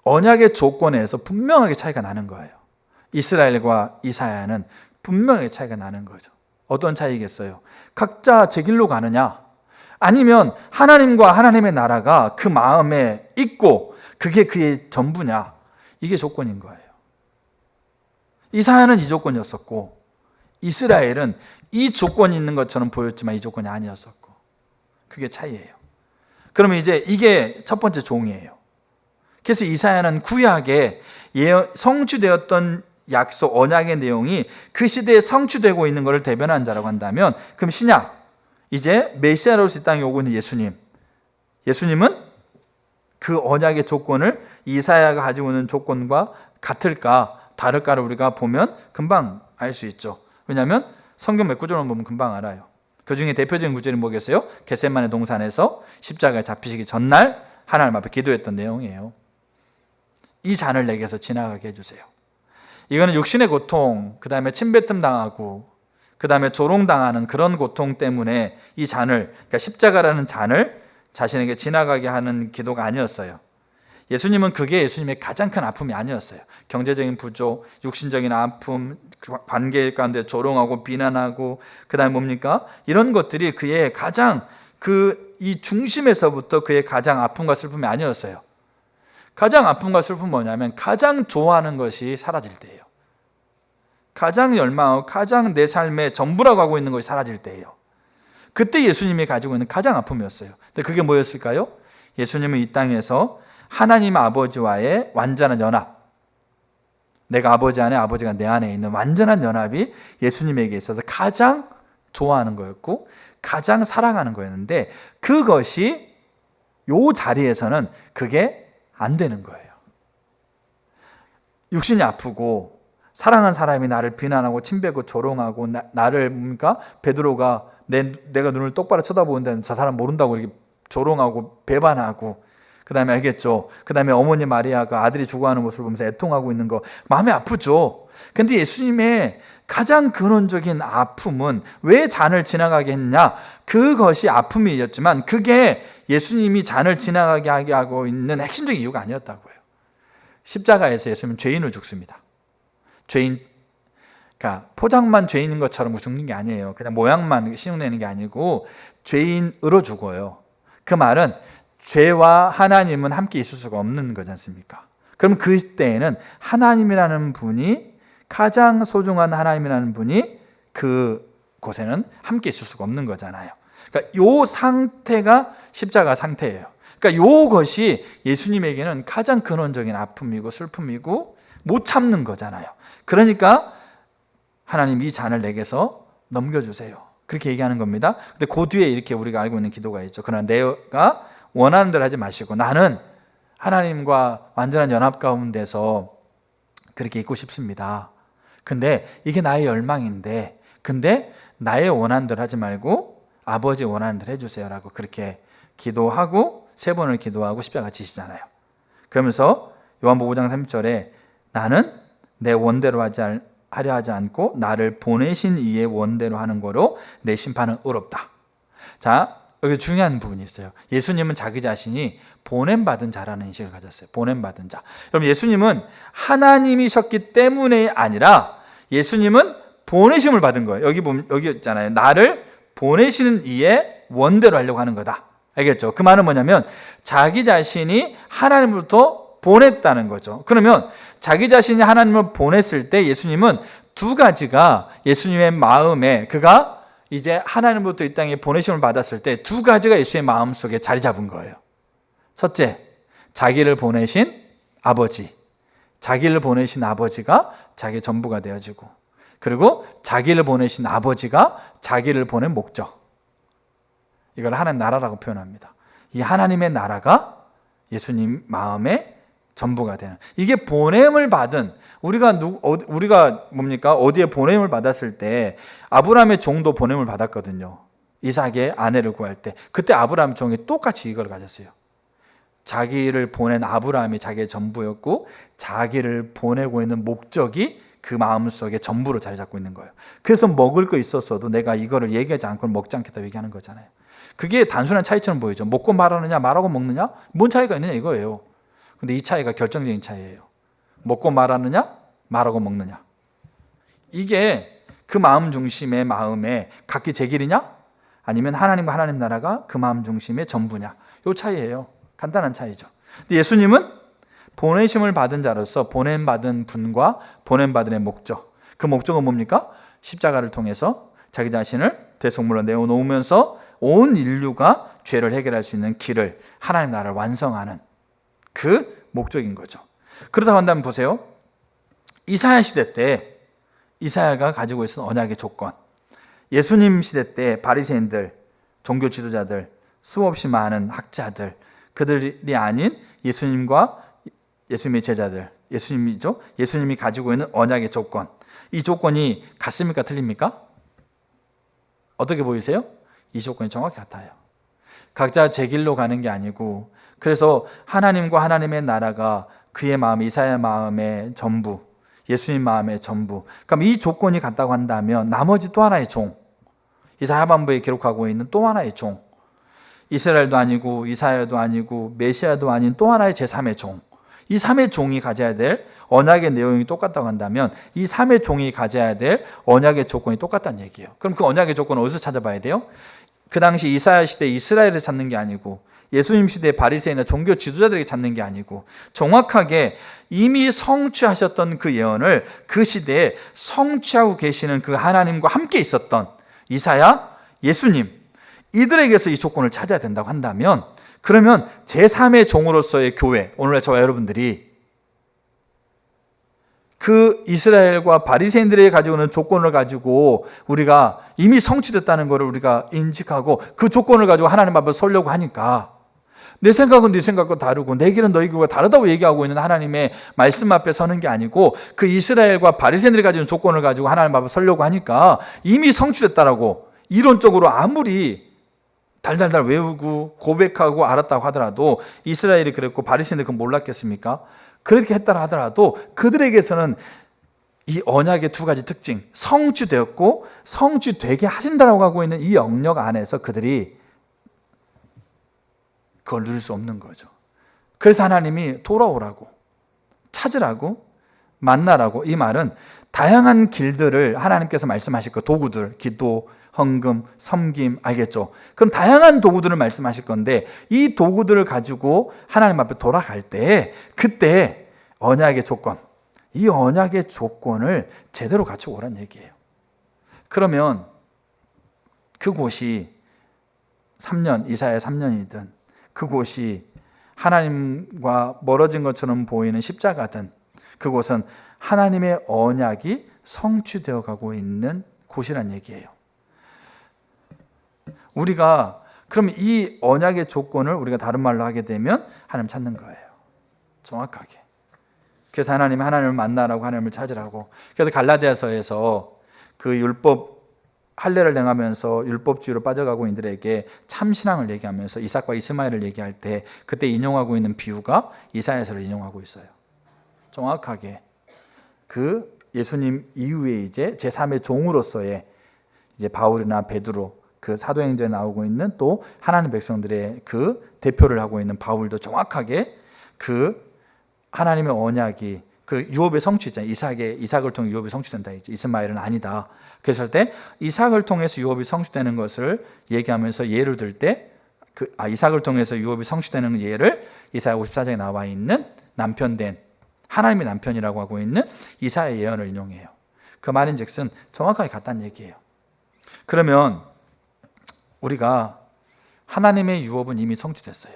언약의 조건에서 분명하게 차이가 나는 거예요? 이스라엘과 이사야는 분명하게 차이가 나는 거죠. 어떤 차이겠어요? 각자 제 길로 가느냐? 아니면 하나님과 하나님의 나라가 그 마음에 있고 그게 그의 전부냐? 이게 조건인 거예요. 이사야는 이 조건이었었고 이스라엘은 이 조건이 있는 것처럼 보였지만 이 조건이 아니었었고, 그게 차이예요. 그러면 이제 이게 첫 번째 종이에요. 그래서 이사야는 구약에 성취되었던 약속, 언약의 내용이 그 시대에 성취되고 있는 것을 대변한 자라고 한다면, 그럼 신약, 이제 메시아로서 이 땅에 오고 있는 예수님은 그 언약의 조건을 이사야가 가지고 있는 조건과 같을까 다를까를 우리가 보면 금방 알 수 있죠. 왜냐하면 성경 몇 구절만 보면 금방 알아요. 그 중에 대표적인 구절이 뭐겠어요? 겟세마네 동산에서 십자가에 잡히시기 전날 하나님 앞에 기도했던 내용이에요. 이 잔을 내게서 지나가게 해주세요. 이거는 육신의 고통, 그 다음에 침뱉음 당하고 그 다음에 조롱당하는 그런 고통 때문에 이 잔을, 그러니까 십자가라는 잔을 자신에게 지나가게 하는 기도가 아니었어요. 예수님은 그게 예수님의 가장 큰 아픔이 아니었어요. 경제적인 부족, 육신적인 아픔, 관계 가운데 조롱하고 비난하고 그 다음에 뭡니까? 이런 것들이 그의 가장 이 중심에서부터 그의 가장 아픔과 슬픔이 아니었어요. 가장 아픔과 슬픔은 뭐냐면 가장 좋아하는 것이 사라질 때예요. 가장 열망하고 가장 내 삶의 전부라고 하고 있는 것이 사라질 때예요. 그때 예수님이 가지고 있는 가장 아픔이었어요. 근데 그게 뭐였을까요? 예수님은 이 땅에서 하나님 아버지와의 완전한 연합, 내가 아버지 안에 아버지가 내 안에 있는 완전한 연합이 예수님에게 있어서 가장 좋아하는 거였고 가장 사랑하는 거였는데, 그것이 요 자리에서는 그게 안 되는 거예요. 육신이 아프고 사랑하는 사람이 나를 비난하고 침뱉고 조롱하고 나를 뭡니까? 베드로가 내가 눈을 똑바로 쳐다보는데 저 사람 모른다고 이렇게 조롱하고 배반하고, 그 다음에 알겠죠? 그 다음에 어머니 마리아가 아들이 죽어가는 모습을 보면서 애통하고 있는 거 마음이 아프죠. 근데 예수님의 가장 근원적인 아픔은 왜 잔을 지나가게 했냐? 그것이 아픔이었지만 그게 예수님이 잔을 지나가게 하게 하고 있는 핵심적인 이유가 아니었다고요. 십자가에서 예수님은 죄인을 죽습니다. 그러니까 포장만 죄인인 것처럼 죽는 게 아니에요. 그냥 모양만 씌우내는 게 아니고 죄인으로 죽어요. 그 말은 죄와 하나님은 함께 있을 수가 없는 거지 않습니까? 그럼 그때에는 하나님이라는 분이, 가장 소중한 하나님이라는 분이 그곳에는 함께 있을 수가 없는 거잖아요. 그러니까 요 상태가 십자가 상태예요. 그러니까 요것이 예수님에게는 가장 근원적인 아픔이고 슬픔이고 못 참는 거잖아요. 그러니까 하나님 이 잔을 내게서 넘겨주세요. 그렇게 얘기하는 겁니다. 근데 그 뒤에 이렇게 우리가 알고 있는 기도가 있죠. 그러나 내가 원하는 대로 하지 마시고 나는 하나님과 완전한 연합 가운데서 그렇게 있고 싶습니다. 근데 이게 나의 열망인데 근데 나의 원하는 대로 하지 말고 아버지 원하는 대로 해주세요라고 그렇게 기도하고 3번을 기도하고 십자가 지시잖아요. 그러면서 요한복음 5장 3절에 나는 내 원대로 하려 하지 않고 나를 보내신 이의 원대로 하는 거로 내 심판은 의롭다. 자, 여기 중요한 부분이 있어요. 예수님은 자기 자신이 보냄받은 자라는 인식을 가졌어요. 보냄받은 자. 여러분 예수님은 하나님이셨기 때문에 아니라 예수님은 보내심을 받은 거예요. 여기 있잖아요. 나를 보내시는 이의 원대로 하려고 하는 거다. 알겠죠? 그 말은 뭐냐면 자기 자신이 하나님으로부터 보냈다는 거죠. 그러면 자기 자신이 하나님을 보냈을 때 예수님은 2가지가 예수님의 마음에 그가 이제 하나님으로부터 이 땅에 보내심을 받았을 때 2가지가 예수의 마음속에 자리 잡은 거예요. 첫째, 자기를 보내신 아버지. 자기를 보내신 아버지가 자기의 전부가 되어지고 그리고 자기를 보내신 아버지가 자기를 보낸 목적. 이걸 하나님 나라라고 표현합니다. 이 하나님의 나라가 예수님 마음의 전부가 되는. 이게 보냄을 받은 우리가 뭡니까? 어디에 보냄을 받았을 때 아브라함의 종도 보냄을 받았거든요. 이삭의 아내를 구할 때 그때 아브라함 종이 똑같이 이걸 가졌어요. 자기를 보낸 아브라함이 자기의 전부였고 자기를 보내고 있는 목적이 그 마음속에 전부로 자리 잡고 있는 거예요. 그래서 먹을 거 있었어도 내가 이거를 얘기하지 않고는 먹지 않겠다 얘기하는 거잖아요. 그게 단순한 차이처럼 보이죠. 먹고 말하느냐 말하고 먹느냐 뭔 차이가 있느냐 이거예요. 근데 이 차이가 결정적인 차이예요. 먹고 말하느냐 말하고 먹느냐. 이게 그 마음 중심의 마음에 각기 제 길이냐 아니면 하나님과 하나님 나라가 그 마음 중심의 전부냐. 이 차이예요. 간단한 차이죠. 근데 예수님은 보내심을 받은 자로서 보냄받은 분과 보냄받은 의 목적. 그 목적은 뭡니까? 십자가를 통해서 자기 자신을 대속물로 내어놓으면서 온 인류가 죄를 해결할 수 있는 길을 하나님 나라를 완성하는 그 목적인 거죠. 그렇다고 한다면 보세요. 이사야 시대 때 이사야가 가지고 있었던 언약의 조건. 예수님 시대 때 바리새인들, 종교 지도자들, 수없이 많은 학자들, 그들이 아닌 예수님과 예수님의 제자들, 예수님이죠. 예수님이 가지고 있는 언약의 조건. 이 조건이 같습니까? 틀립니까? 어떻게 보이세요? 이 조건이 정확히 같아요. 각자 제 길로 가는 게 아니고 그래서 하나님과 하나님의 나라가 그의 마음, 이사야의 마음의 전부, 예수님 마음의 전부. 그럼 이 조건이 같다고 한다면 나머지 또 하나의 종, 이사야 하반부에 기록하고 있는 또 하나의 종, 이스라엘도 아니고 이사야도 아니고 메시아도 아닌 또 하나의 제3의 종, 이 3의 종이 가져야 될 언약의 내용이 똑같다고 한다면 이 3의 종이 가져야 될 언약의 조건이 똑같다는 얘기예요. 그럼 그 언약의 조건은 어디서 찾아봐야 돼요? 그 당시 이사야 시대 이스라엘에서 찾는 게 아니고 예수님 시대 바리새인이나 종교 지도자들에게 찾는 게 아니고 정확하게 이미 성취하셨던 그 예언을 그 시대에 성취하고 계시는 그 하나님과 함께 있었던 이사야, 예수님 이들에게서 이 조건을 찾아야 된다고 한다면 그러면 제3의 종으로서의 교회, 오늘날 저와 여러분들이 그 이스라엘과 바리새인들이 가지고 있는 조건을 가지고 우리가 이미 성취됐다는 것을 우리가 인식하고 그 조건을 가지고 하나님 앞에 서려고 하니까 내 생각은 네 생각과 다르고 내 길은 너희 길과 다르다고 얘기하고 있는 하나님의 말씀 앞에 서는 게 아니고 그 이스라엘과 바리새인들이 가지고 있는 조건을 가지고 하나님 앞에 서려고 하니까 이미 성취됐다라고 이론적으로 아무리 달달달 외우고 고백하고 알았다고 하더라도 이스라엘이 그랬고 바리새인들이 그건 몰랐겠습니까? 그렇게 했다 하더라도 그들에게서는 이 언약의 2가지 특징, 성취되었고 성취되게 하신다라고 하고 있는 이 영역 안에서 그들이 그걸 누릴 수 없는 거죠. 그래서 하나님이 돌아오라고, 찾으라고, 만나라고. 이 말은 다양한 길들을 하나님께서 말씀하실 거, 도구들, 기도, 헌금, 섬김, 알겠죠? 그럼 다양한 도구들을 말씀하실 건데 이 도구들을 가지고 하나님 앞에 돌아갈 때 그때 언약의 조건, 이 언약의 조건을 제대로 갖추고 오라는 얘기예요. 그러면 그곳이 3년, 이사야 3년이든 그곳이 하나님과 멀어진 것처럼 보이는 십자가든 그곳은 하나님의 언약이 성취되어 가고 있는 곳이란 얘기예요. 우리가 그럼 이 언약의 조건을 우리가 다른 말로 하게 되면 하나님 찾는 거예요. 정확하게. 그래서 하나님을 만나라고, 하나님을 찾으라고. 그래서 갈라디아서에서 그 율법 할례를 행하면서 율법주의로 빠져가고 있는 이들에게 참신앙을 얘기하면서 이삭과 이스마엘을 얘기할 때 그때 인용하고 있는 비유가 이사야서를 인용하고 있어요. 정확하게 그 예수님 이후에 이제 제3의 종으로서의 이제 바울이나 베드로, 그 사도행전에 나오고 있는 또 하나님 백성들의 그 대표를 하고 있는 바울도 정확하게 그 하나님의 언약이 그 유업의 성취 있잖아요. 이삭을 통해 유업이 성취된다. 이스마엘은 아니다. 그랬을 때 이삭을 통해서 유업이 성취되는 것을 얘기하면서 예를 들 때 이삭을 통해서 유업이 성취되는 예를 이사야 54장에 나와 있는 남편된 하나님의 남편이라고 하고 있는 이사야의 예언을 인용해요. 그 말인즉슨 정확하게 같다는 얘기예요. 그러면 우리가 하나님의 유업은 이미 성취됐어요.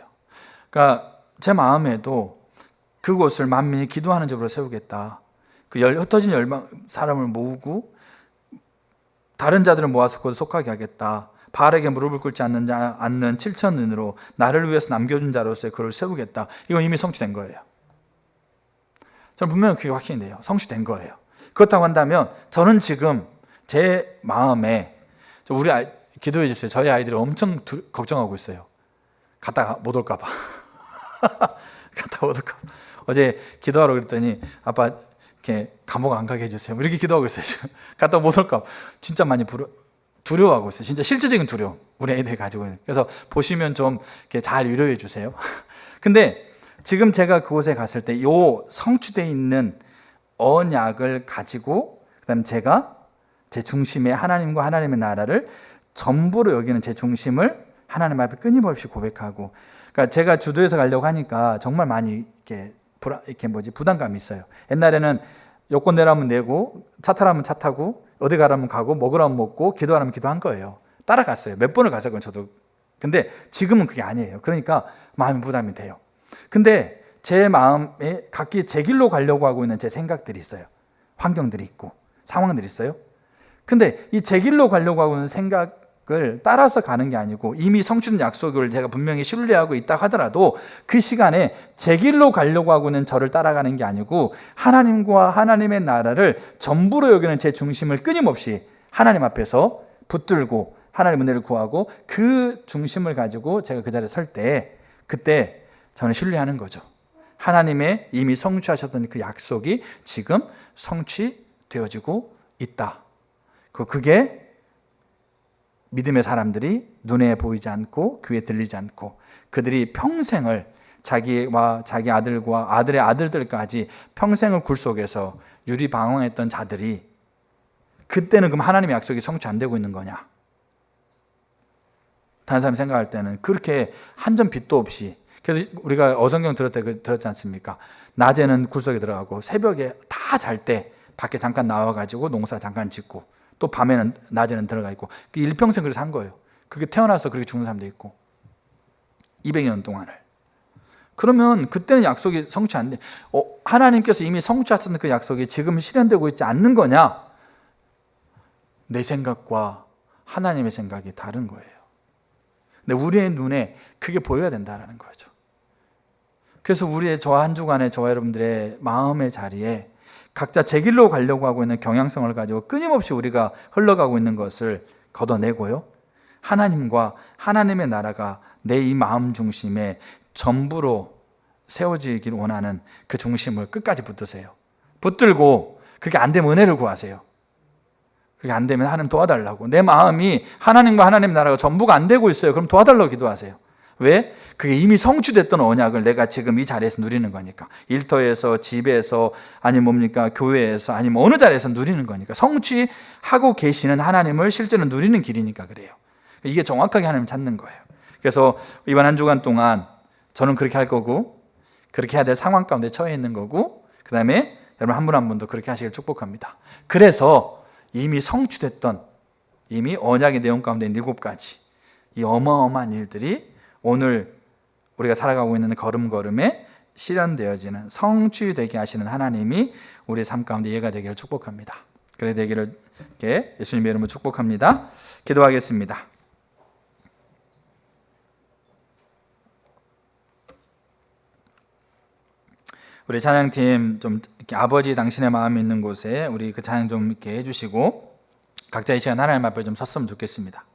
그러니까 제 마음에도 그곳을 만민이 기도하는 집으로 세우겠다. 그 흩어진 사람을 모으고 다른 자들을 모아서 그곳에 속하게 하겠다. 바알에게 무릎을 꿇지 않는 7,000은으로 나를 위해서 남겨준 자로서의 그를 세우겠다. 이건 이미 성취된 거예요. 저는 분명히 그게 확신이 돼요. 성취된 거예요. 그렇다고 한다면 저는 지금 제 마음에 우리 기도해 주세요. 저희 아이들이 엄청 걱정하고 있어요. 갔다가 못 올까 봐. 갔다가 못 올까 봐. 어제 기도하러 그랬더니 아빠 이렇게 감옥 안 가게 해주세요. 이렇게 기도하고 있어요. 지금. 갔다가 못 올까 봐. 진짜 많이 두려워하고 있어요. 진짜 실제적인 두려움. 우리 애들이 가지고 있는. 그래서 보시면 좀 이렇게 잘 위로해 주세요. 근데 지금 제가 그곳에 갔을 때 요 성취되어 있는 언약을 가지고 그다음에 제가 제 중심에 하나님과 하나님의 나라를 전부로 여기는 제 중심을 하나님 앞에 끊임없이 고백하고, 그러니까 제가 주도해서 가려고 하니까 정말 많이 부담감이 있어요. 옛날에는 여권 내라면 내고 차 타라면 차 타고 어디 가라면 가고 먹으라면 먹고 기도하라면 기도한 거예요. 따라갔어요. 몇 번을 갔어요. 저도. 근데 지금은 그게 아니에요. 그러니까 마음이 부담이 돼요. 근데 제 마음에 각기 제 길로 가려고 하고 있는 제 생각들이 있어요. 환경들이 있고 상황들이 있어요. 근데 이 제 길로 가려고 하고 있는 생각을 따라서 가는 게 아니고 이미 성취된 약속을 제가 분명히 신뢰하고 있다 하더라도 그 시간에 제 길로 가려고 하고 있는 저를 따라가는 게 아니고 하나님과 하나님의 나라를 전부로 여기는 제 중심을 끊임없이 하나님 앞에서 붙들고 하나님의 은혜를 구하고 그 중심을 가지고 제가 그 자리에 설 때 그때 저는 신뢰하는 거죠. 하나님의 이미 성취하셨던 그 약속이 지금 성취되어지고 있다. 그게 믿음의 사람들이 눈에 보이지 않고 귀에 들리지 않고 그들이 평생을 자기와 자기 아들과 아들의 아들들까지 평생을 굴 속에서 유리방황했던 자들이 그때는 그럼 하나님의 약속이 성취 안 되고 있는 거냐? 다른 사람이 생각할 때는 그렇게 한 점 빚도 없이, 그래서 우리가 어성경 들었지 않습니까? 낮에는 굴속에 들어가고 새벽에 다 잘 때 밖에 잠깐 나와가지고 농사 잠깐 짓고 또 밤에는 낮에는 들어가 있고 일평생 그렇게 산 거예요. 그게 태어나서 그렇게 죽는 사람도 있고 200년 동안을. 그러면 그때는 약속이 성취 안 돼. 하나님께서 이미 성취하셨던 그 약속이 지금 실현되고 있지 않는 거냐? 내 생각과 하나님의 생각이 다른 거예요. 근데 우리의 눈에 그게 보여야 된다는 거죠. 그래서 저와 한 주간의 저와 여러분들의 마음의 자리에 각자 제 길로 가려고 하고 있는 경향성을 가지고 끊임없이 우리가 흘러가고 있는 것을 걷어내고요. 하나님과 하나님의 나라가 내 이 마음 중심에 전부로 세워지길 원하는 그 중심을 끝까지 붙드세요. 붙들고 그게 안 되면 은혜를 구하세요. 그게 안 되면 하나님 도와달라고. 내 마음이 하나님과 하나님의 나라가 전부가 안 되고 있어요. 그럼 도와달라고 기도하세요. 왜? 그게 이미 성취됐던 언약을 내가 지금 이 자리에서 누리는 거니까. 일터에서, 집에서, 아니면 뭡니까? 교회에서, 아니면 어느 자리에서 누리는 거니까. 성취하고 계시는 하나님을 실제로 누리는 길이니까 그래요. 이게 정확하게 하나님을 찾는 거예요. 그래서 이번 한 주간 동안 저는 그렇게 할 거고, 그렇게 해야 될 상황 가운데 처해 있는 거고, 그 다음에 여러분 한 분 한 분도 그렇게 하시길 축복합니다. 그래서 이미 성취됐던, 이미 언약의 내용 가운데 7가지 이 어마어마한 일들이 오늘 우리가 살아가고 있는 걸음걸음에 실현되어지는 성취되게 하시는 하나님이 우리 삶 가운데 이해가 되기를 축복합니다. 그래 되기를 이렇게 예수님의 이름으로 축복합니다. 기도하겠습니다. 우리 찬양팀 좀 이렇게 아버지 당신의 마음이 있는 곳에 우리 그 찬양 좀 이렇게 해주시고 각자 이 시간 하나님 앞에 좀 섰으면 좋겠습니다.